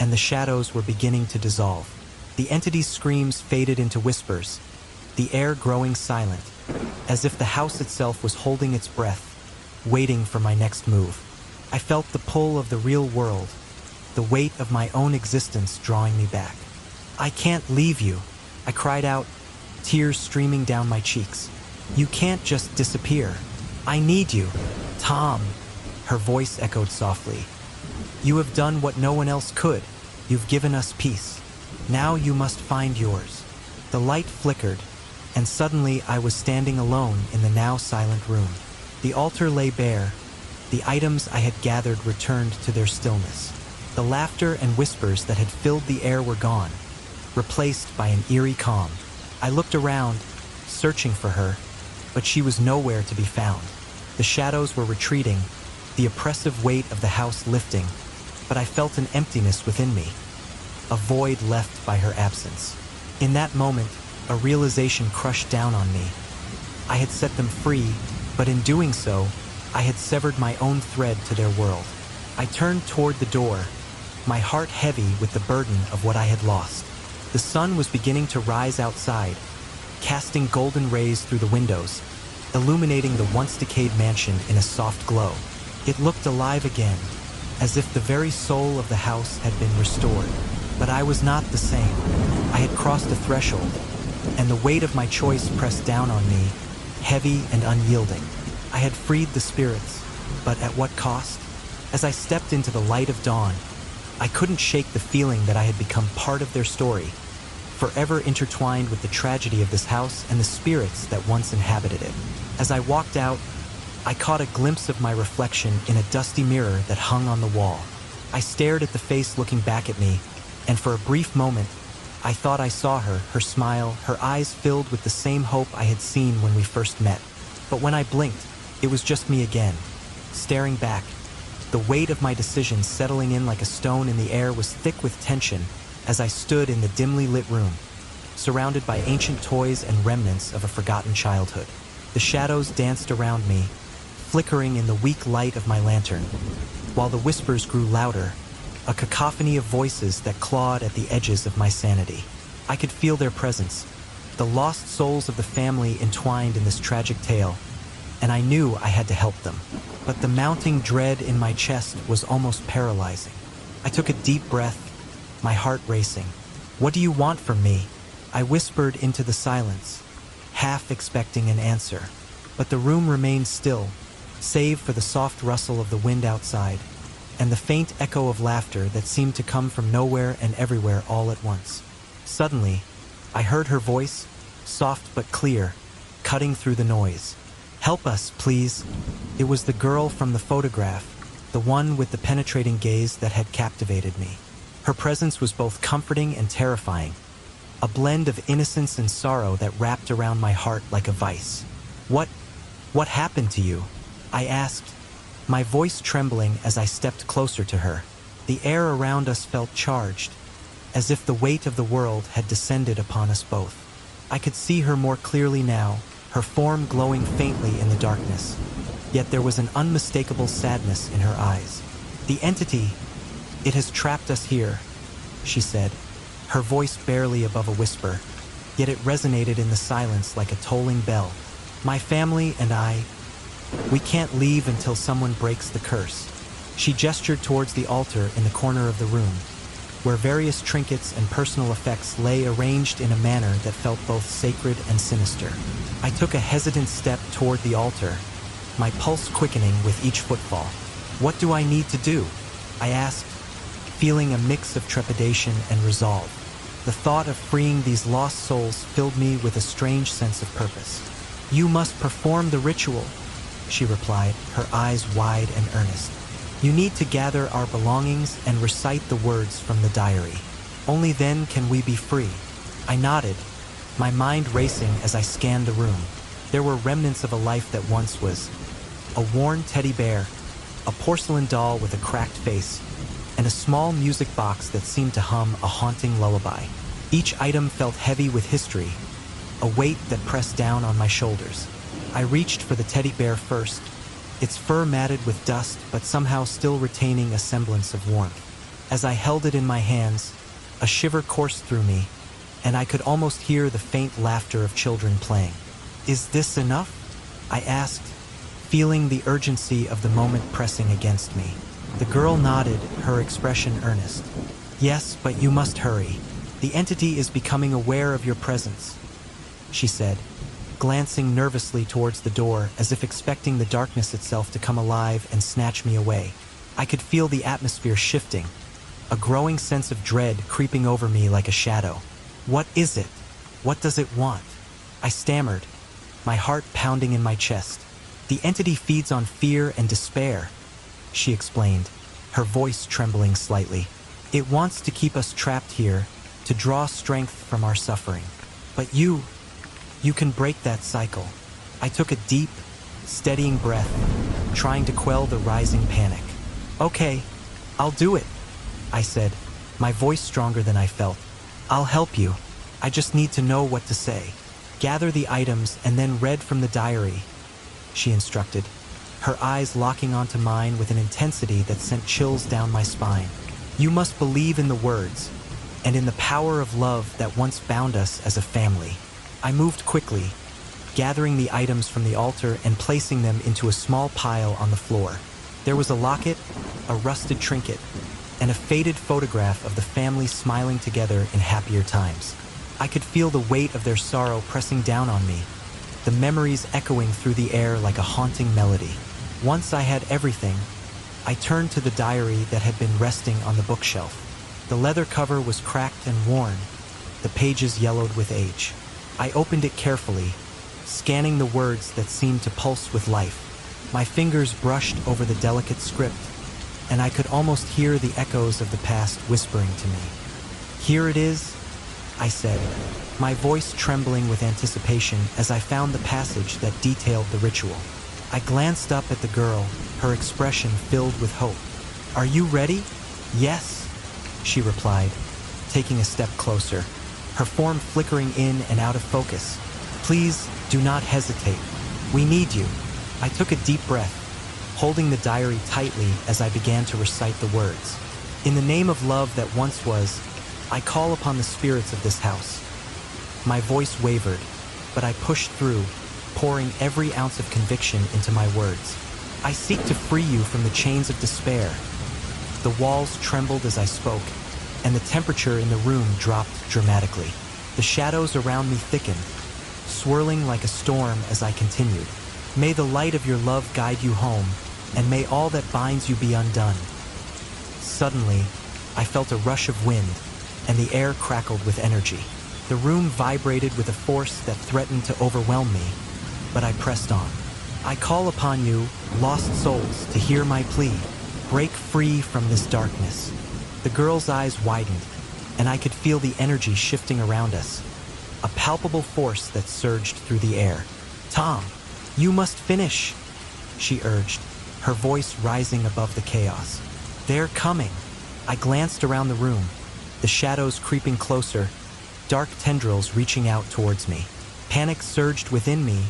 and the shadows were beginning to dissolve. The entity's screams faded into whispers, the air growing silent, as if the house itself was holding its breath, waiting for my next move. I felt the pull of the real world, the weight of my own existence drawing me back. I can't leave you, I cried out, tears streaming down my cheeks. You can't just disappear. I need you. Tom, her voice echoed softly. You have done what no one else could. You've given us peace. Now you must find yours. The light flickered, and suddenly I was standing alone in the now silent room. The altar lay bare. The items I had gathered returned to their stillness. The laughter and whispers that had filled the air were gone, replaced by an eerie calm. I looked around, searching for her, but she was nowhere to be found. The shadows were retreating, the oppressive weight of the house lifting, but I felt an emptiness within me, a void left by her absence. In that moment, a realization crushed down on me. I had set them free, but in doing so, I had severed my own thread to their world. I turned toward the door, my heart heavy with the burden of what I had lost. The sun was beginning to rise outside, casting golden rays through the windows, illuminating the once-decayed mansion in a soft glow. It looked alive again, as if the very soul of the house had been restored. But I was not the same. I had crossed a threshold, and the weight of my choice pressed down on me, heavy and unyielding. I had freed the spirits, but at what cost? As I stepped into the light of dawn, I couldn't shake the feeling that I had become part of their story, forever intertwined with the tragedy of this house and the spirits that once inhabited it. As I walked out, I caught a glimpse of my reflection in a dusty mirror that hung on the wall. I stared at the face looking back at me, and for a brief moment, I thought I saw her, her smile, her eyes filled with the same hope I had seen when we first met. But when I blinked, it was just me again, staring back. The weight of my decision settling in like a stone in the air was thick with tension as I stood in the dimly lit room, surrounded by ancient toys and remnants of a forgotten childhood. The shadows danced around me, flickering in the weak light of my lantern, while the whispers grew louder, a cacophony of voices that clawed at the edges of my sanity. I could feel their presence, the lost souls of the family entwined in this tragic tale, and I knew I had to help them. But the mounting dread in my chest was almost paralyzing. I took a deep breath, my heart racing. "What do you want from me?" I whispered into the silence, half expecting an answer. But the room remained still, save for the soft rustle of the wind outside, and the faint echo of laughter that seemed to come from nowhere and everywhere all at once. Suddenly, I heard her voice, soft but clear, cutting through the noise. "Help us, please." It was the girl from the photograph, the one with the penetrating gaze that had captivated me. Her presence was both comforting and terrifying, a blend of innocence and sorrow that wrapped around my heart like a vice. What happened to you?" I asked, my voice trembling as I stepped closer to her. The air around us felt charged, as if the weight of the world had descended upon us both. I could see her more clearly now, her form glowing faintly in the darkness, yet there was an unmistakable sadness in her eyes. "The entity, it has trapped us here," she said, her voice barely above a whisper, yet it resonated in the silence like a tolling bell. "My family and I, we can't leave until someone breaks the curse." She gestured towards the altar in the corner of the room, where various trinkets and personal effects lay arranged in a manner that felt both sacred and sinister. I took a hesitant step toward the altar, my pulse quickening with each footfall. "What do I need to do?" I asked, feeling a mix of trepidation and resolve. The thought of freeing these lost souls filled me with a strange sense of purpose. "You must perform the ritual," she replied, her eyes wide and earnest. "You need to gather our belongings and recite the words from the diary. Only then can we be free." I nodded, my mind racing as I scanned the room. There were remnants of a life that once was. A worn teddy bear, a porcelain doll with a cracked face, and a small music box that seemed to hum a haunting lullaby. Each item felt heavy with history, a weight that pressed down on my shoulders. I reached for the teddy bear first, its fur matted with dust but somehow still retaining a semblance of warmth. As I held it in my hands, a shiver coursed through me, and I could almost hear the faint laughter of children playing. "Is this enough?" I asked, feeling the urgency of the moment pressing against me. The girl nodded, her expression earnest. "Yes, but you must hurry. The entity is becoming aware of your presence," she said, glancing nervously towards the door as if expecting the darkness itself to come alive and snatch me away. I could feel the atmosphere shifting, a growing sense of dread creeping over me like a shadow. "What is it? What does it want?" I stammered, my heart pounding in my chest. "The entity feeds on fear and despair," she explained, her voice trembling slightly. "It wants to keep us trapped here, to draw strength from our suffering. But you can break that cycle." I took a deep, steadying breath, trying to quell the rising panic. "Okay, I'll do it," I said, my voice stronger than I felt. "I'll help you. I just need to know what to say." "Gather the items and then read from the diary," she instructed, her eyes locking onto mine with an intensity that sent chills down my spine. "You must believe in the words, and in the power of love that once bound us as a family." I moved quickly, gathering the items from the altar and placing them into a small pile on the floor. There was a locket, a rusted trinket, and a faded photograph of the family smiling together in happier times. I could feel the weight of their sorrow pressing down on me, the memories echoing through the air like a haunting melody. Once I had everything, I turned to the diary that had been resting on the bookshelf. The leather cover was cracked and worn, the pages yellowed with age. I opened it carefully, scanning the words that seemed to pulse with life. My fingers brushed over the delicate script, and I could almost hear the echoes of the past whispering to me. "Here it is," I said, my voice trembling with anticipation as I found the passage that detailed the ritual. I glanced up at the girl, her expression filled with hope. "Are you ready?" "Yes," she replied, taking a step closer, her form flickering in and out of focus. "Please do not hesitate. We need you." I took a deep breath, holding the diary tightly as I began to recite the words. "In the name of love that once was, I call upon the spirits of this house." My voice wavered, but I pushed through, pouring every ounce of conviction into my words. "I seek to free you from the chains of despair." The walls trembled as I spoke, and the temperature in the room dropped dramatically. The shadows around me thickened, swirling like a storm as I continued. "May the light of your love guide you home, and may all that binds you be undone." Suddenly, I felt a rush of wind, and the air crackled with energy. The room vibrated with a force that threatened to overwhelm me, but I pressed on. "I call upon you, lost souls, to hear my plea. Break free from this darkness." The girl's eyes widened, and I could feel the energy shifting around us, a palpable force that surged through the air. "Tom, you must finish," she urged, her voice rising above the chaos. "They're coming." I glanced around the room, the shadows creeping closer, dark tendrils reaching out towards me. Panic surged within me,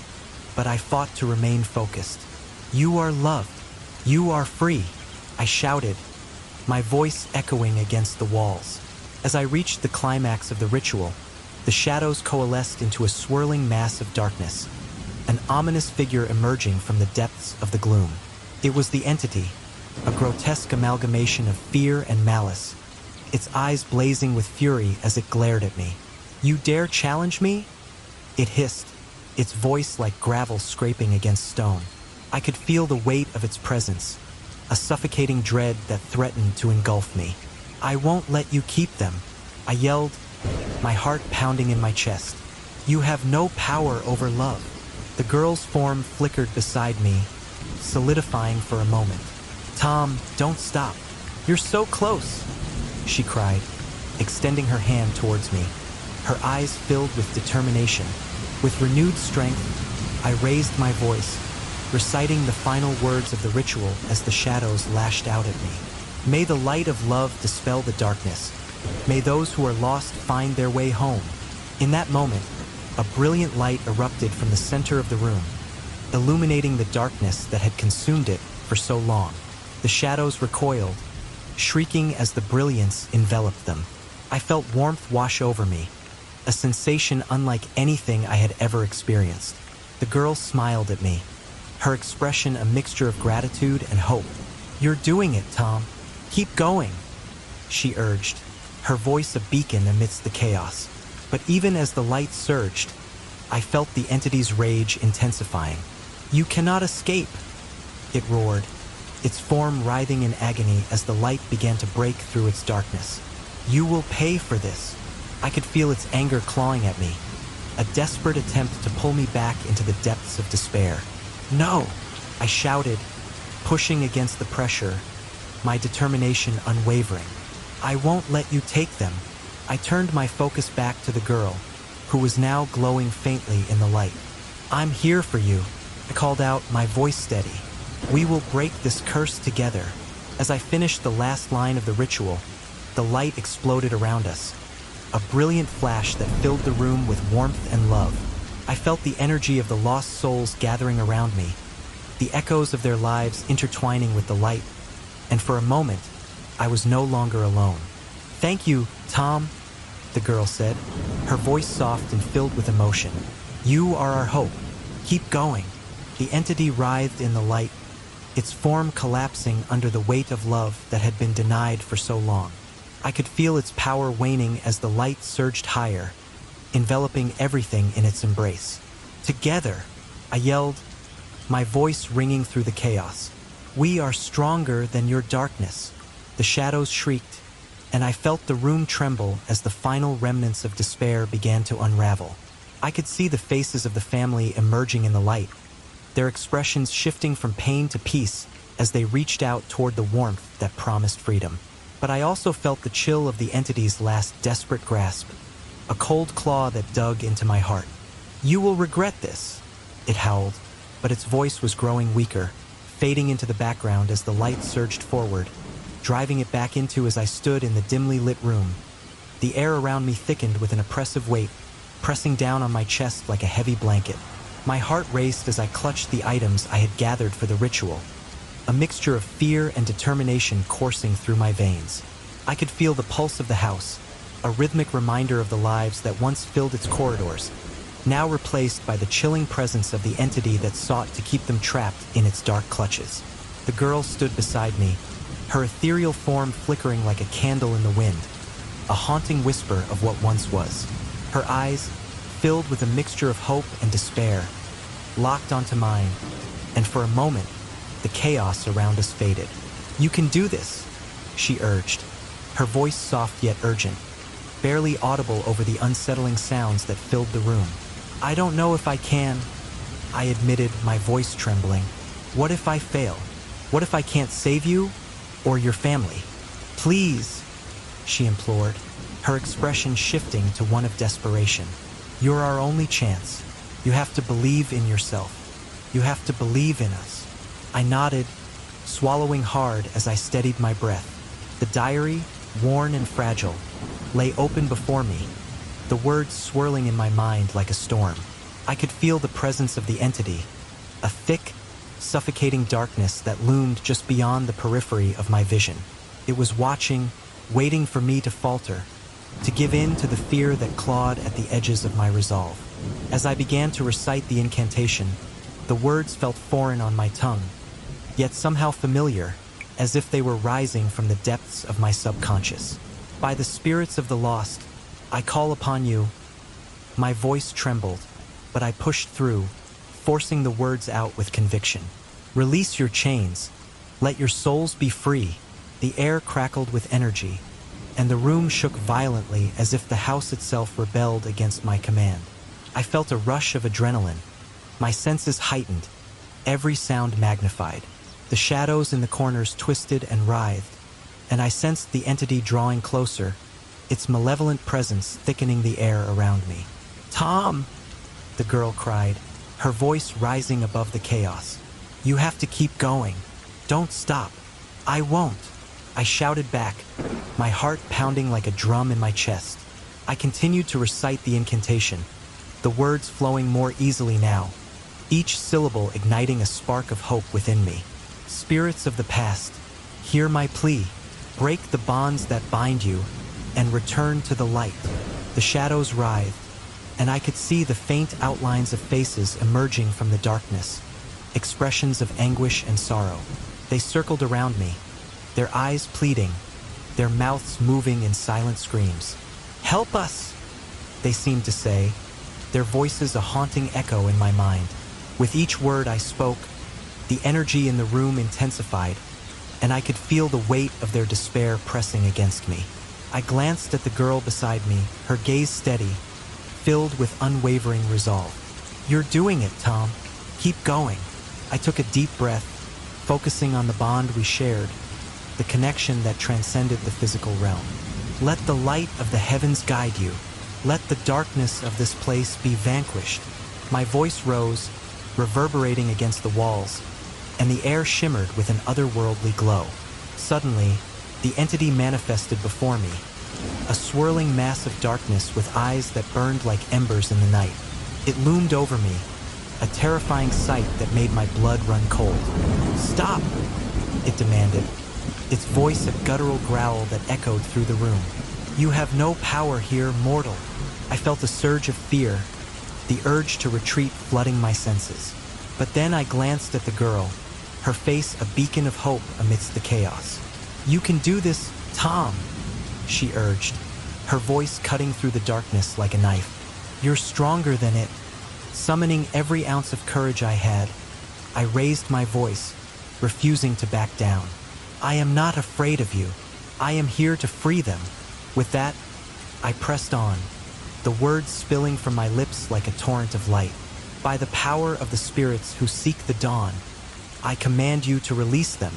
but I fought to remain focused. "You are loved. You are free," I shouted, my voice echoing against the walls. As I reached the climax of the ritual, the shadows coalesced into a swirling mass of darkness, an ominous figure emerging from the depths of the gloom. It was the entity, a grotesque amalgamation of fear and malice, its eyes blazing with fury as it glared at me. "You dare challenge me?" It hissed, its voice like gravel scraping against stone. I could feel the weight of its presence, a suffocating dread that threatened to engulf me. "I won't let you keep them," I yelled, my heart pounding in my chest. "You have no power over love." The girl's form flickered beside me, solidifying for a moment. "Tom, don't stop. You're so close," she cried, extending her hand towards me, her eyes filled with determination. With renewed strength, I raised my voice, reciting the final words of the ritual as the shadows lashed out at me. "May the light of love dispel the darkness. May those who are lost find their way home." In that moment, a brilliant light erupted from the center of the room, illuminating the darkness that had consumed it for so long. The shadows recoiled, shrieking as the brilliance enveloped them. I felt warmth wash over me, a sensation unlike anything I had ever experienced. The girl smiled at me, her expression a mixture of gratitude and hope. "You're doing it, Tom. Keep going," she urged, her voice a beacon amidst the chaos. But even as the light surged, I felt the entity's rage intensifying. "You cannot escape," it roared, its form writhing in agony as the light began to break through its darkness. "You will pay for this." I could feel its anger clawing at me, a desperate attempt to pull me back into the depths of despair. "No," I shouted, pushing against the pressure, my determination unwavering. "I won't let you take them." I turned my focus back to the girl, who was now glowing faintly in the light. "I'm here for you," I called out, my voice steady. We will break this curse together. As I finished the last line of the ritual, the light exploded around us. A brilliant flash that filled the room with warmth and love. I felt the energy of the lost souls gathering around me, the echoes of their lives intertwining with the light, and for a moment, I was no longer alone. "Thank you, Tom," the girl said, her voice soft and filled with emotion. "You are our hope. Keep going." The entity writhed in the light, its form collapsing under the weight of love that had been denied for so long. I could feel its power waning as the light surged higher, enveloping everything in its embrace. "Together," I yelled, my voice ringing through the chaos. "We are stronger than your darkness." The shadows shrieked, and I felt the room tremble as the final remnants of despair began to unravel. I could see the faces of the family emerging in the light, their expressions shifting from pain to peace as they reached out toward the warmth that promised freedom. But I also felt the chill of the entity's last desperate grasp, a cold claw that dug into my heart. "You will regret this," it howled, but its voice was growing weaker, fading into the background as the light surged forward, driving it back into as I stood in the dimly lit room. The air around me thickened with an oppressive weight, pressing down on my chest like a heavy blanket. My heart raced as I clutched the items I had gathered for the ritual, a mixture of fear and determination coursing through my veins. I could feel the pulse of the house, a rhythmic reminder of the lives that once filled its corridors, now replaced by the chilling presence of the entity that sought to keep them trapped in its dark clutches. The girl stood beside me, her ethereal form flickering like a candle in the wind, a haunting whisper of what once was. Her eyes, filled with a mixture of hope and despair, locked onto mine, and for a moment, the chaos around us faded. "You can do this," she urged, her voice soft yet urgent, barely audible over the unsettling sounds that filled the room. "I don't know if I can," I admitted, my voice trembling. "What if I fail? What if I can't save you or your family? Please," she implored, her expression shifting to one of desperation. "You're our only chance. You have to believe in yourself. You have to believe in us." I nodded, swallowing hard as I steadied my breath. The diary, worn and fragile, lay open before me, the words swirling in my mind like a storm. I could feel the presence of the entity, a thick, suffocating darkness that loomed just beyond the periphery of my vision. It was watching, waiting for me to falter, to give in to the fear that clawed at the edges of my resolve. As I began to recite the incantation, the words felt foreign on my tongue, yet somehow familiar, as if they were rising from the depths of my subconscious. "By the spirits of the lost, I call upon you." My voice trembled, but I pushed through, forcing the words out with conviction. "Release your chains. Let your souls be free." The air crackled with energy, and the room shook violently as if the house itself rebelled against my command. I felt a rush of adrenaline, my senses heightened, every sound magnified. The shadows in the corners twisted and writhed, and I sensed the entity drawing closer, its malevolent presence thickening the air around me. "Tom!" the girl cried, her voice rising above the chaos. "You have to keep going. Don't stop." "I won't," I shouted back, my heart pounding like a drum in my chest. I continued to recite the incantation, the words flowing more easily now, each syllable igniting a spark of hope within me. "Spirits of the past, hear my plea. Break the bonds that bind you and return to the light." The shadows writhed, and I could see the faint outlines of faces emerging from the darkness, expressions of anguish and sorrow. They circled around me, their eyes pleading, their mouths moving in silent screams. "Help us," they seemed to say, their voices a haunting echo in my mind. With each word I spoke, the energy in the room intensified, and I could feel the weight of their despair pressing against me. I glanced at the girl beside me, her gaze steady, filled with unwavering resolve. "You're doing it, Tom. Keep going." I took a deep breath, focusing on the bond we shared, the connection that transcended the physical realm. "Let the light of the heavens guide you. Let the darkness of this place be vanquished." My voice rose, reverberating against the walls, and the air shimmered with an otherworldly glow. Suddenly, the entity manifested before me, a swirling mass of darkness with eyes that burned like embers in the night. It loomed over me, a terrifying sight that made my blood run cold. "Stop!" it demanded, its voice a guttural growl that echoed through the room. "You have no power here, mortal." I felt a surge of fear, the urge to retreat flooding my senses. But then I glanced at the girl, her face a beacon of hope amidst the chaos. "You can do this, Tom," she urged, her voice cutting through the darkness like a knife. "You're stronger than it." Summoning every ounce of courage I had, I raised my voice, refusing to back down. "I am not afraid of you. I am here to free them." With that, I pressed on, the words spilling from my lips like a torrent of light. "By the power of the spirits who seek the dawn, I command you to release them."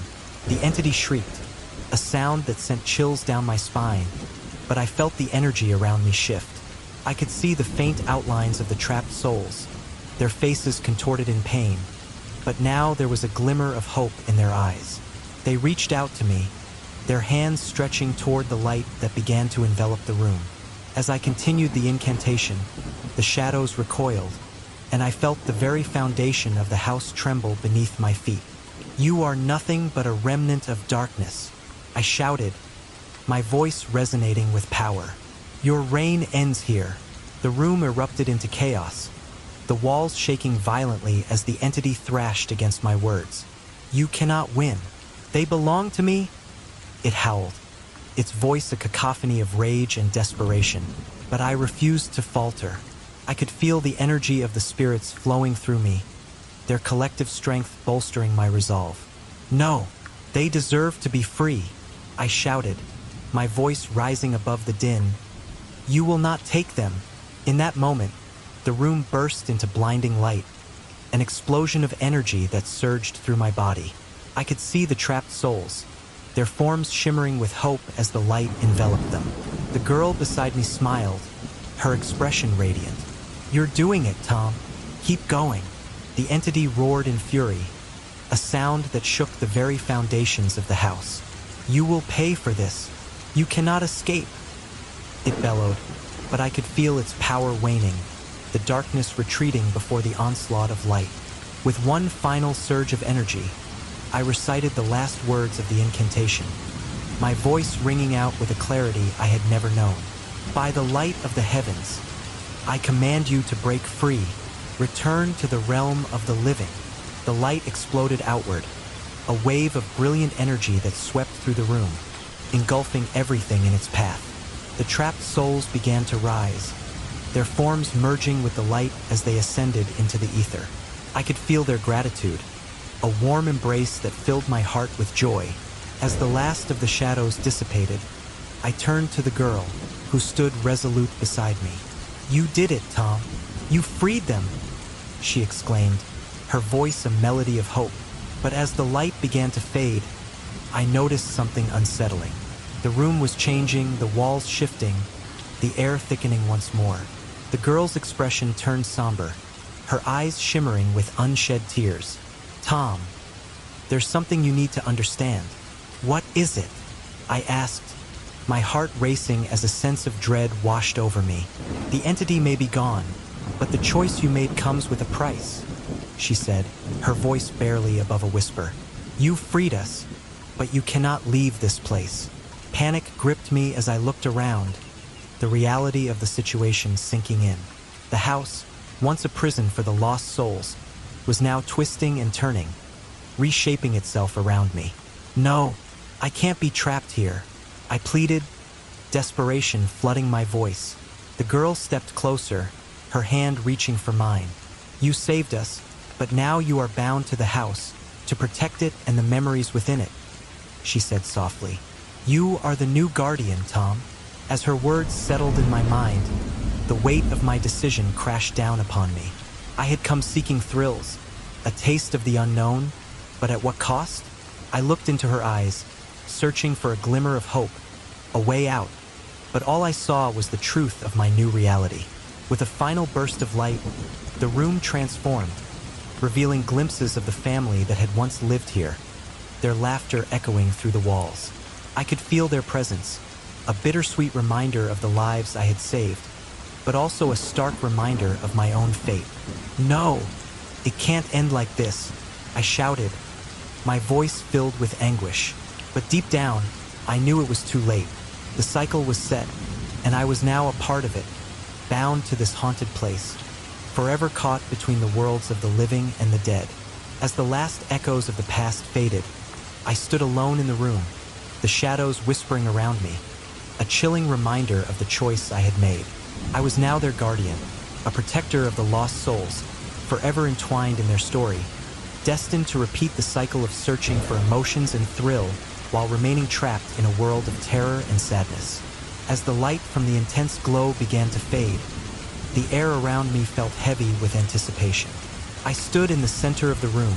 The entity shrieked, a sound that sent chills down my spine, but I felt the energy around me shift. I could see the faint outlines of the trapped souls, their faces contorted in pain, but now there was a glimmer of hope in their eyes. They reached out to me, their hands stretching toward the light that began to envelop the room. As I continued the incantation, the shadows recoiled, and I felt the very foundation of the house tremble beneath my feet. "You are nothing but a remnant of darkness," I shouted, my voice resonating with power. "Your reign ends here." The room erupted into chaos, the walls shaking violently as the entity thrashed against my words. "You cannot win. They belong to me," it howled, its voice a cacophony of rage and desperation. But I refused to falter. I could feel the energy of the spirits flowing through me, their collective strength bolstering my resolve. "No, they deserve to be free," I shouted, my voice rising above the din. "You will not take them." In that moment, the room burst into blinding light, an explosion of energy that surged through my body. I could see the trapped souls, their forms shimmering with hope as the light enveloped them. The girl beside me smiled, her expression radiant. "You're doing it, Tom. Keep going." The entity roared in fury, a sound that shook the very foundations of the house. "You will pay for this. You cannot escape," it bellowed, but I could feel its power waning, the darkness retreating before the onslaught of light. With one final surge of energy, I recited the last words of the incantation, my voice ringing out with a clarity I had never known. "By the light of the heavens, I command you to break free, return to the realm of the living." The light exploded outward, a wave of brilliant energy that swept through the room, engulfing everything in its path. The trapped souls began to rise, their forms merging with the light as they ascended into the ether. I could feel their gratitude, a warm embrace that filled my heart with joy. As the last of the shadows dissipated, I turned to the girl, who stood resolute beside me. "You did it, Tom. You freed them," she exclaimed, her voice a melody of hope. But as the light began to fade, I noticed something unsettling. The room was changing, the walls shifting, the air thickening once more. The girl's expression turned somber, her eyes shimmering with unshed tears. "Tom, there's something you need to understand." "What is it?" I asked, my heart racing as a sense of dread washed over me. "The entity may be gone, but the choice you made comes with a price," she said, her voice barely above a whisper. "You freed us, but you cannot leave this place." Panic gripped me as I looked around, the reality of the situation sinking in. The house, once a prison for the lost souls, was now twisting and turning, reshaping itself around me. "No, I can't be trapped here," I pleaded, desperation flooding my voice. The girl stepped closer, her hand reaching for mine. "You saved us, but now you are bound to the house, to protect it and the memories within it," she said softly. "You are the new guardian, Tom." As her words settled in my mind, the weight of my decision crashed down upon me. I had come seeking thrills, a taste of the unknown, but at what cost? I looked into her eyes, searching for a glimmer of hope, a way out, but all I saw was the truth of my new reality. With a final burst of light, the room transformed, revealing glimpses of the family that had once lived here, their laughter echoing through the walls. I could feel their presence, a bittersweet reminder of the lives I had saved, but also a stark reminder of my own fate. No! It can't end like this, I shouted, my voice filled with anguish. But deep down, I knew it was too late. The cycle was set, and I was now a part of it, bound to this haunted place, forever caught between the worlds of the living and the dead. As the last echoes of the past faded, I stood alone in the room, the shadows whispering around me, a chilling reminder of the choice I had made. I was now their guardian, a protector of the lost souls, forever entwined in their story, destined to repeat the cycle of searching for emotions and thrill while remaining trapped in a world of terror and sadness. As the light from the intense glow began to fade, the air around me felt heavy with anticipation. I stood in the center of the room,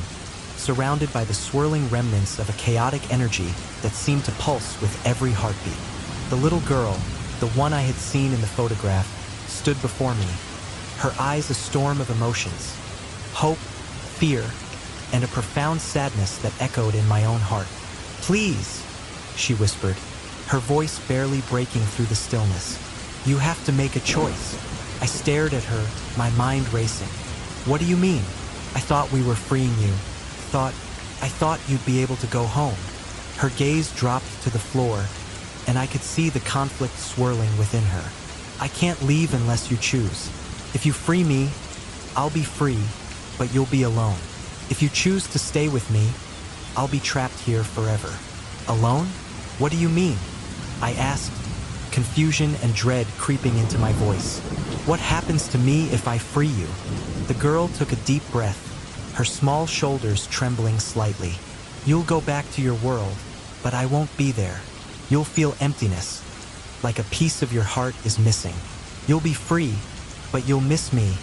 surrounded by the swirling remnants of a chaotic energy that seemed to pulse with every heartbeat. The little girl, the one I had seen in the photograph, stood before me, her eyes a storm of emotions, hope, fear, and a profound sadness that echoed in my own heart. "Please," she whispered, her voice barely breaking through the stillness. "You have to make a choice." I stared at her, my mind racing. "What do you mean? I thought we were freeing you. I thought you'd be able to go home." Her gaze dropped to the floor, and I could see the conflict swirling within her. "I can't leave unless you choose. If you free me, I'll be free, but you'll be alone. If you choose to stay with me, I'll be trapped here forever." "Alone? What do you mean?" I asked, confusion and dread creeping into my voice. "What happens to me if I free you?" The girl took a deep breath, her small shoulders trembling slightly. "You'll go back to your world, but I won't be there. You'll feel emptiness, like a piece of your heart is missing. You'll be free, but you'll miss me,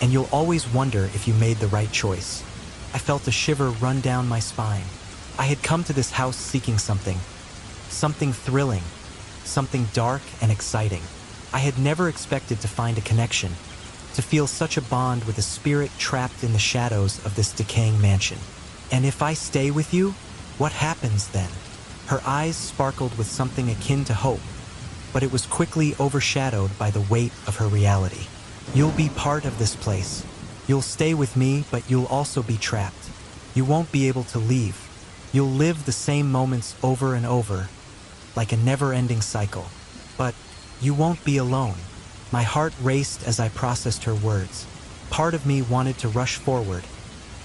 and you'll always wonder if you made the right choice." I felt a shiver run down my spine. I had come to this house seeking something thrilling, something dark and exciting. I had never expected to find a connection, to feel such a bond with a spirit trapped in the shadows of this decaying mansion. "And if I stay with you, what happens then?" Her eyes sparkled with something akin to hope, but it was quickly overshadowed by the weight of her reality. "You'll be part of this place. You'll stay with me, but you'll also be trapped. You won't be able to leave. You'll live the same moments over and over, like a never-ending cycle. But you won't be alone." My heart raced as I processed her words. Part of me wanted to rush forward,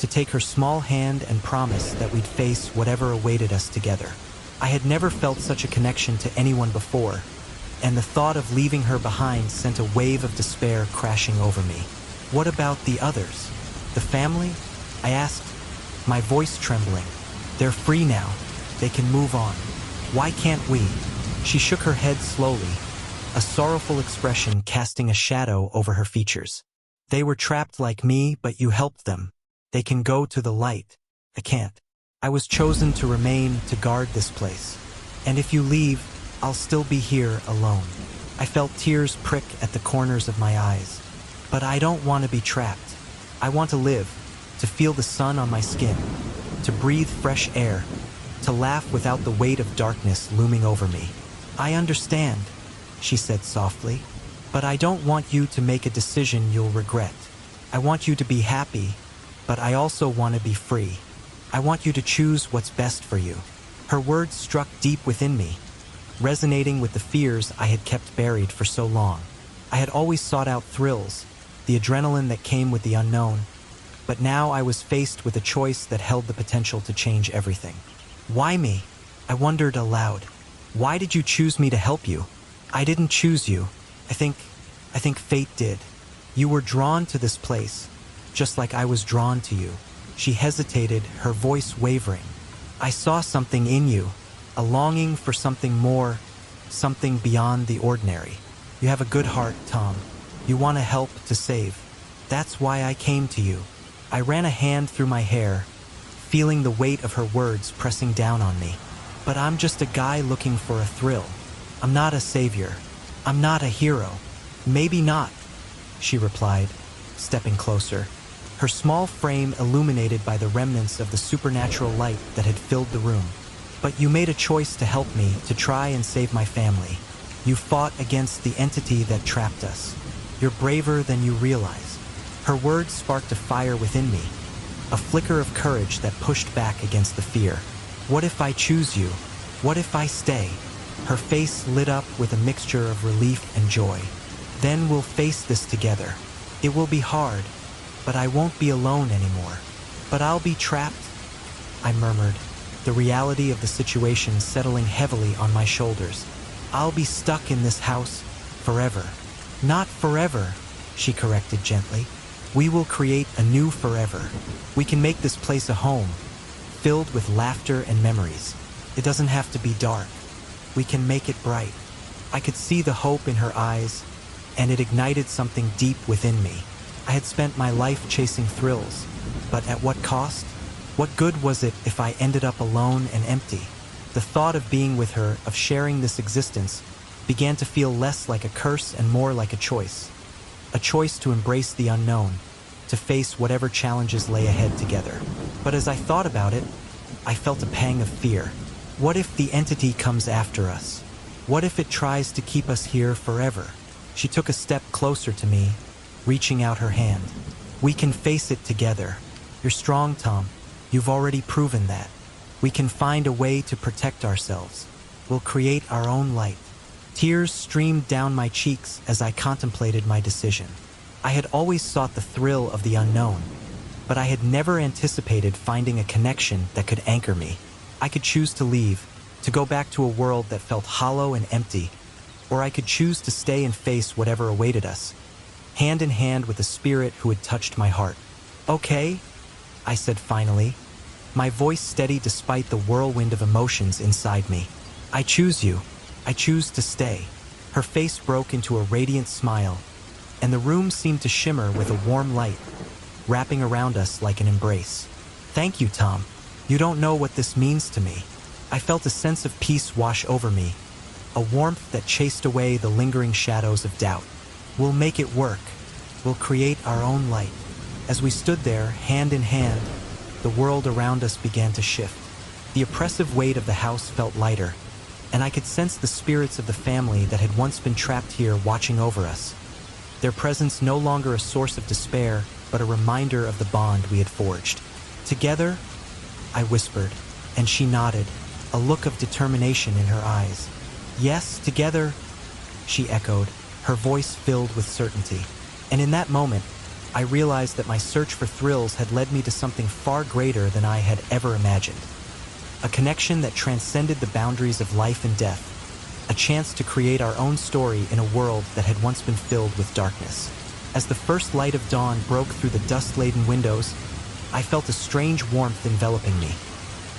to take her small hand and promise that we'd face whatever awaited us together. I had never felt such a connection to anyone before, and the thought of leaving her behind sent a wave of despair crashing over me. "What about the others? The family?" I asked, my voice trembling. "They're free now. They can move on. Why can't we?" She shook her head slowly, a sorrowful expression casting a shadow over her features. "They were trapped like me, but you helped them. They can go to the light. I can't. I was chosen to remain to guard this place. And if you leave, I'll still be here alone." I felt tears prick at the corners of my eyes. "But I don't want to be trapped. I want to live, to feel the sun on my skin, to breathe fresh air, to laugh without the weight of darkness looming over me." "I understand," she said softly, "but I don't want you to make a decision you'll regret. I want you to be happy, but I also want to be free. I want you to choose what's best for you." Her words struck deep within me, resonating with the fears I had kept buried for so long. I had always sought out thrills, the adrenaline that came with the unknown, but now I was faced with a choice that held the potential to change everything. "Why me?" I wondered aloud. "Why did you choose me to help you?" "I didn't choose you. I think fate did. You were drawn to this place, just like I was drawn to you." She hesitated, her voice wavering. "I saw something in you, a longing for something more, something beyond the ordinary. You have a good heart, Tom. You want to help, to save. That's why I came to you." I ran a hand through my hair, feeling the weight of her words pressing down on me. "But I'm just a guy looking for a thrill. I'm not a savior. I'm not a hero." "Maybe not," she replied, stepping closer. her small frame illuminated by the remnants of the supernatural light that had filled the room. But you made a choice to help me, to try and save my family. You fought against the entity that trapped us. You're braver than you realize. Her words sparked a fire within me, a flicker of courage that pushed back against the fear. What if I choose you? What if I stay? Her face lit up with a mixture of relief and joy. Then we'll face this together. It will be hard, but I won't be alone anymore. But I'll be trapped, I murmured, the reality of the situation settling heavily on my shoulders. I'll be stuck in this house forever. Not forever, she corrected gently. We will create a new forever. We can make this place a home, filled with laughter and memories. It doesn't have to be dark. We can make it bright. I could see the hope in her eyes, and it ignited something deep within me. I had spent my life chasing thrills, but at what cost? What good was it if I ended up alone and empty? The thought of being with her, of sharing this existence, began to feel less like a curse and more like a choice. A choice to embrace the unknown, to face whatever challenges lay ahead together. But as I thought about it, I felt a pang of fear. What if the entity comes after us? What if it tries to keep us here forever? She took a step closer to me, reaching out her hand. We can face it together. You're strong, Tom. You've already proven that. We can find a way to protect ourselves. We'll create our own light. Tears streamed down my cheeks as I contemplated my decision. I had always sought the thrill of the unknown, but I had never anticipated finding a connection that could anchor me. I could choose to leave, to go back to a world that felt hollow and empty, or I could choose to stay and face whatever awaited us, hand in hand with the spirit who had touched my heart. Okay, I said finally, my voice steady despite the whirlwind of emotions inside me. I choose you. I choose to stay. Her face broke into a radiant smile, and the room seemed to shimmer with a warm light, wrapping around us like an embrace. Thank you, Tom. You don't know what this means to me. I felt a sense of peace wash over me, a warmth that chased away the lingering shadows of doubt. We'll make it work. We'll create our own light. As we stood there, hand in hand, the world around us began to shift. The oppressive weight of the house felt lighter, and I could sense the spirits of the family that had once been trapped here watching over us. Their presence no longer a source of despair, but a reminder of the bond we had forged. Together, I whispered, and she nodded, a look of determination in her eyes. Yes, together, she echoed, her voice filled with certainty. And in that moment, I realized that my search for thrills had led me to something far greater than I had ever imagined. A connection that transcended the boundaries of life and death, a chance to create our own story in a world that had once been filled with darkness. As the first light of dawn broke through the dust-laden windows, I felt a strange warmth enveloping me,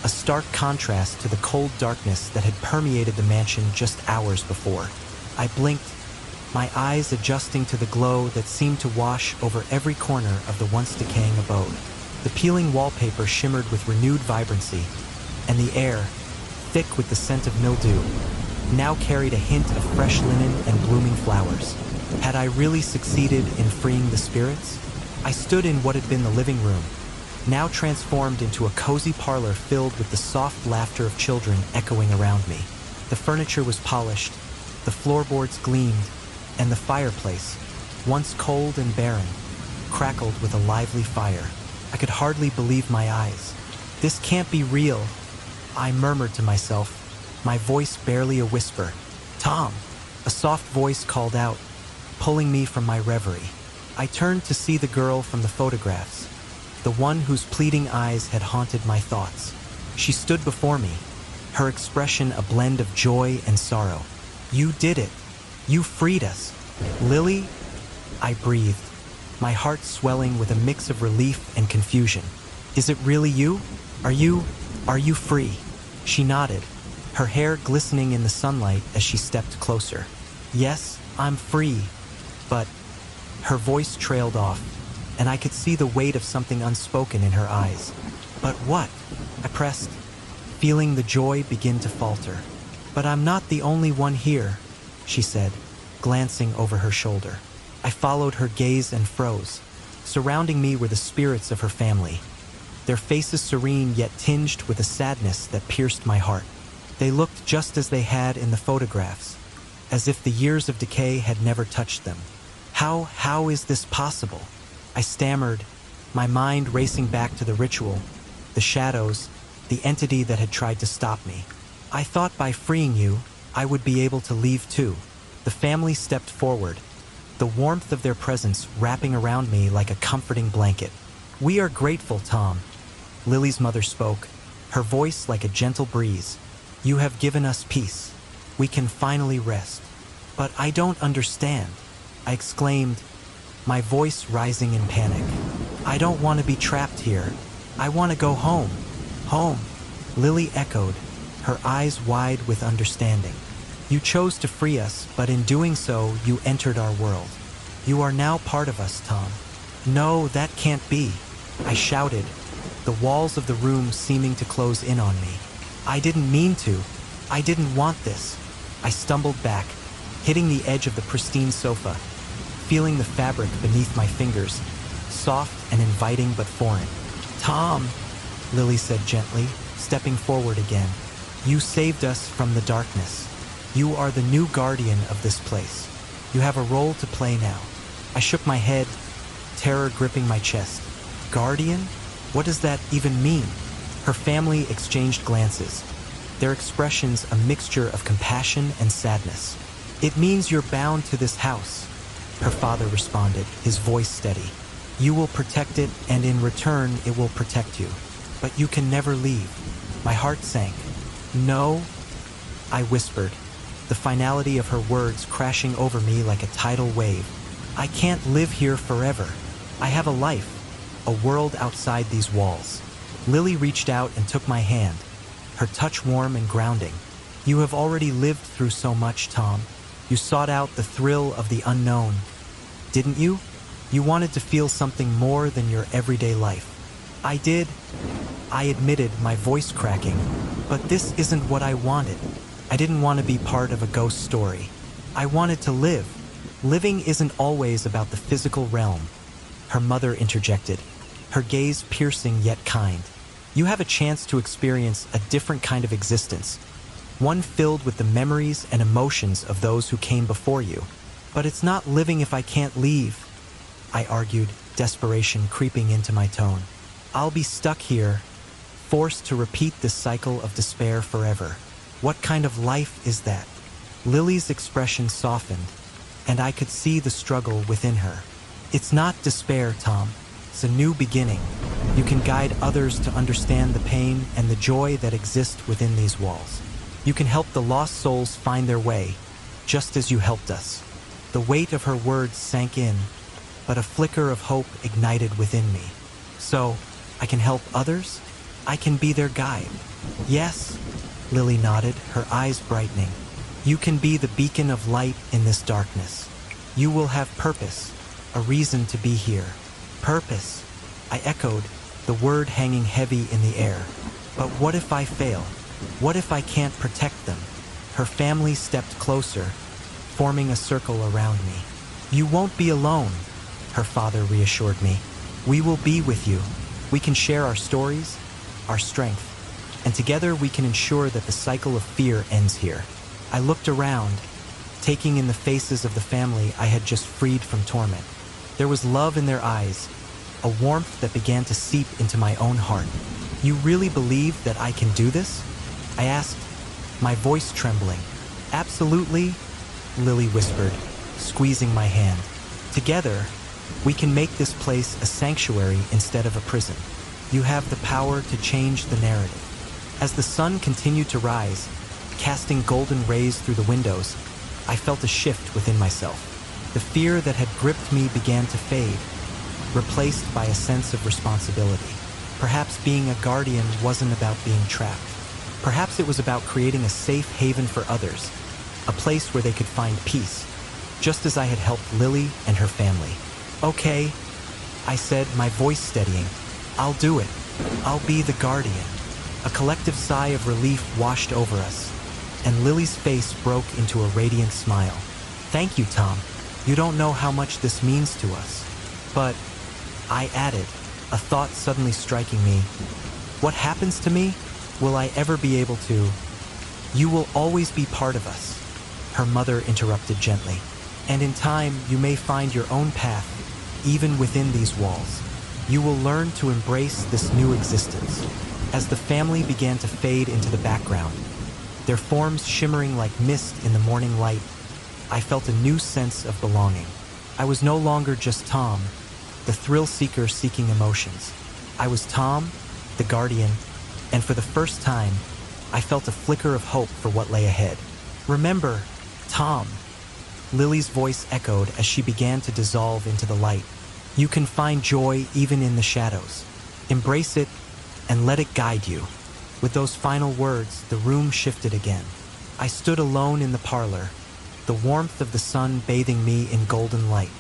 a stark contrast to the cold darkness that had permeated the mansion just hours before. I blinked, my eyes adjusting to the glow that seemed to wash over every corner of the once decaying abode. The peeling wallpaper shimmered with renewed vibrancy, and the air, thick with the scent of mildew, now carried a hint of fresh linen and blooming flowers. Had I really succeeded in freeing the spirits? I stood in what had been the living room, now transformed into a cozy parlor filled with the soft laughter of children echoing around me. The furniture was polished, the floorboards gleamed, and the fireplace, once cold and barren, crackled with a lively fire. I could hardly believe my eyes. This can't be real, I murmured to myself, my voice barely a whisper. Tom, a soft voice called out, pulling me from my reverie. I turned to see the girl from the photographs, the one whose pleading eyes had haunted my thoughts. She stood before me, her expression a blend of joy and sorrow. You did it. You freed us. Lily? I breathed, my heart swelling with a mix of relief and confusion. Is it really you? Are you free? She nodded, her hair glistening in the sunlight as she stepped closer. Yes, I'm free, but... Her voice trailed off, and I could see the weight of something unspoken in her eyes. But what? I pressed, feeling the joy begin to falter. But I'm not the only one here, she said, glancing over her shoulder. I followed her gaze and froze. Surrounding me were the spirits of her family, their faces serene yet tinged with a sadness that pierced my heart. They looked just as they had in the photographs, as if the years of decay had never touched them. How is this possible? I stammered, my mind racing back to the ritual, the shadows, the entity that had tried to stop me. I thought by freeing you, I would be able to leave too. The family stepped forward, the warmth of their presence wrapping around me like a comforting blanket. We are grateful, Tom. Lily's mother spoke, her voice like a gentle breeze. You have given us peace. We can finally rest. But I don't understand, I exclaimed, my voice rising in panic. I don't want to be trapped here. I want to go home. Home, Lily echoed, her eyes wide with understanding. You chose to free us, but in doing so, you entered our world. You are now part of us, Tom. No, that can't be, I shouted, the walls of the room seeming to close in on me. I didn't mean to. I didn't want this. I stumbled back, hitting the edge of the pristine sofa, feeling the fabric beneath my fingers, soft and inviting but foreign. Tom, Lily said gently, stepping forward again. You saved us from the darkness. You are the new guardian of this place. You have a role to play now. I shook my head, terror gripping my chest. Guardian? What does that even mean? Her family exchanged glances, their expressions a mixture of compassion and sadness. It means you're bound to this house, her father responded, his voice steady. You will protect it, and in return, it will protect you. But you can never leave. My heart sank. No, I whispered, the finality of her words crashing over me like a tidal wave. I can't live here forever. I have a life, a world outside these walls. Lily reached out and took my hand, her touch warm and grounding. You have already lived through so much, Tom. You sought out the thrill of the unknown, didn't you? You wanted to feel something more than your everyday life. I did, I admitted, my voice cracking. But this isn't what I wanted. I didn't want to be part of a ghost story. I wanted to live. Living isn't always about the physical realm, her mother interjected, her gaze piercing yet kind. You have a chance to experience a different kind of existence, one filled with the memories and emotions of those who came before you. But it's not living if I can't leave, I argued, desperation creeping into my tone. I'll be stuck here, forced to repeat this cycle of despair forever. What kind of life is that? Lily's expression softened, and I could see the struggle within her. It's not despair, Tom. It's a new beginning. You can guide others to understand the pain and the joy that exist within these walls. You can help the lost souls find their way, just as you helped us. The weight of her words sank in, but a flicker of hope ignited within me. So, I can help others? I can be their guide. Yes, Lily nodded, her eyes brightening. You can be the beacon of light in this darkness. You will have purpose, a reason to be here. Purpose, I echoed, the word hanging heavy in the air. But what if I fail? What if I can't protect them? Her family stepped closer, forming a circle around me. You won't be alone, her father reassured me. We will be with you. We can share our stories, our strength, and together we can ensure that the cycle of fear ends here. I looked around, taking in the faces of the family I had just freed from torment. There was love in their eyes, a warmth that began to seep into my own heart. You really believe that I can do this? I asked, my voice trembling. Absolutely, Lily whispered, squeezing my hand. Together, we can make this place a sanctuary instead of a prison. You have the power to change the narrative. As the sun continued to rise, casting golden rays through the windows, I felt a shift within myself. The fear that had gripped me began to fade, replaced by a sense of responsibility. Perhaps being a guardian wasn't about being trapped. Perhaps it was about creating a safe haven for others, a place where they could find peace, just as I had helped Lily and her family. Okay, I said, my voice steadying. I'll do it. I'll be the guardian. A collective sigh of relief washed over us, and Lily's face broke into a radiant smile. Thank you, Tom. You don't know how much this means to us. But I added, a thought suddenly striking me. What happens to me? Will I ever be able to? You will always be part of us, her mother interrupted gently. And in time, you may find your own path, even within these walls. You will learn to embrace this new existence. As the family began to fade into the background, their forms shimmering like mist in the morning light, I felt a new sense of belonging. I was no longer just Tom, the thrill-seeker seeking emotions. I was Tom, the guardian, and for the first time, I felt a flicker of hope for what lay ahead. Remember, Tom, Lily's voice echoed as she began to dissolve into the light. You can find joy even in the shadows. Embrace it and let it guide you. With those final words, the room shifted again. I stood alone in the parlor, the warmth of the sun bathing me in golden light.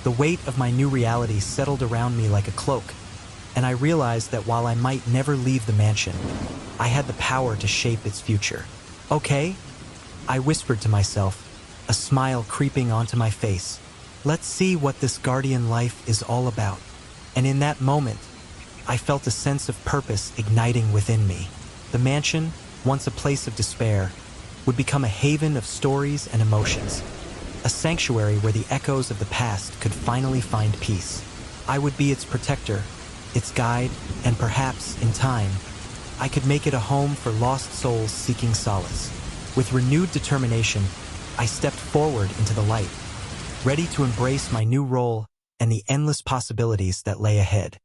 The weight of my new reality settled around me like a cloak, and I realized that while I might never leave the mansion, I had the power to shape its future. Okay? I whispered to myself, a smile creeping onto my face. Let's see what this guardian life is all about. And in that moment, I felt a sense of purpose igniting within me. The mansion, once a place of despair, would become a haven of stories and emotions. A sanctuary where the echoes of the past could finally find peace. I would be its protector, its guide, and perhaps, in time, I could make it a home for lost souls seeking solace. With renewed determination, I stepped forward into the light, ready to embrace my new role and the endless possibilities that lay ahead.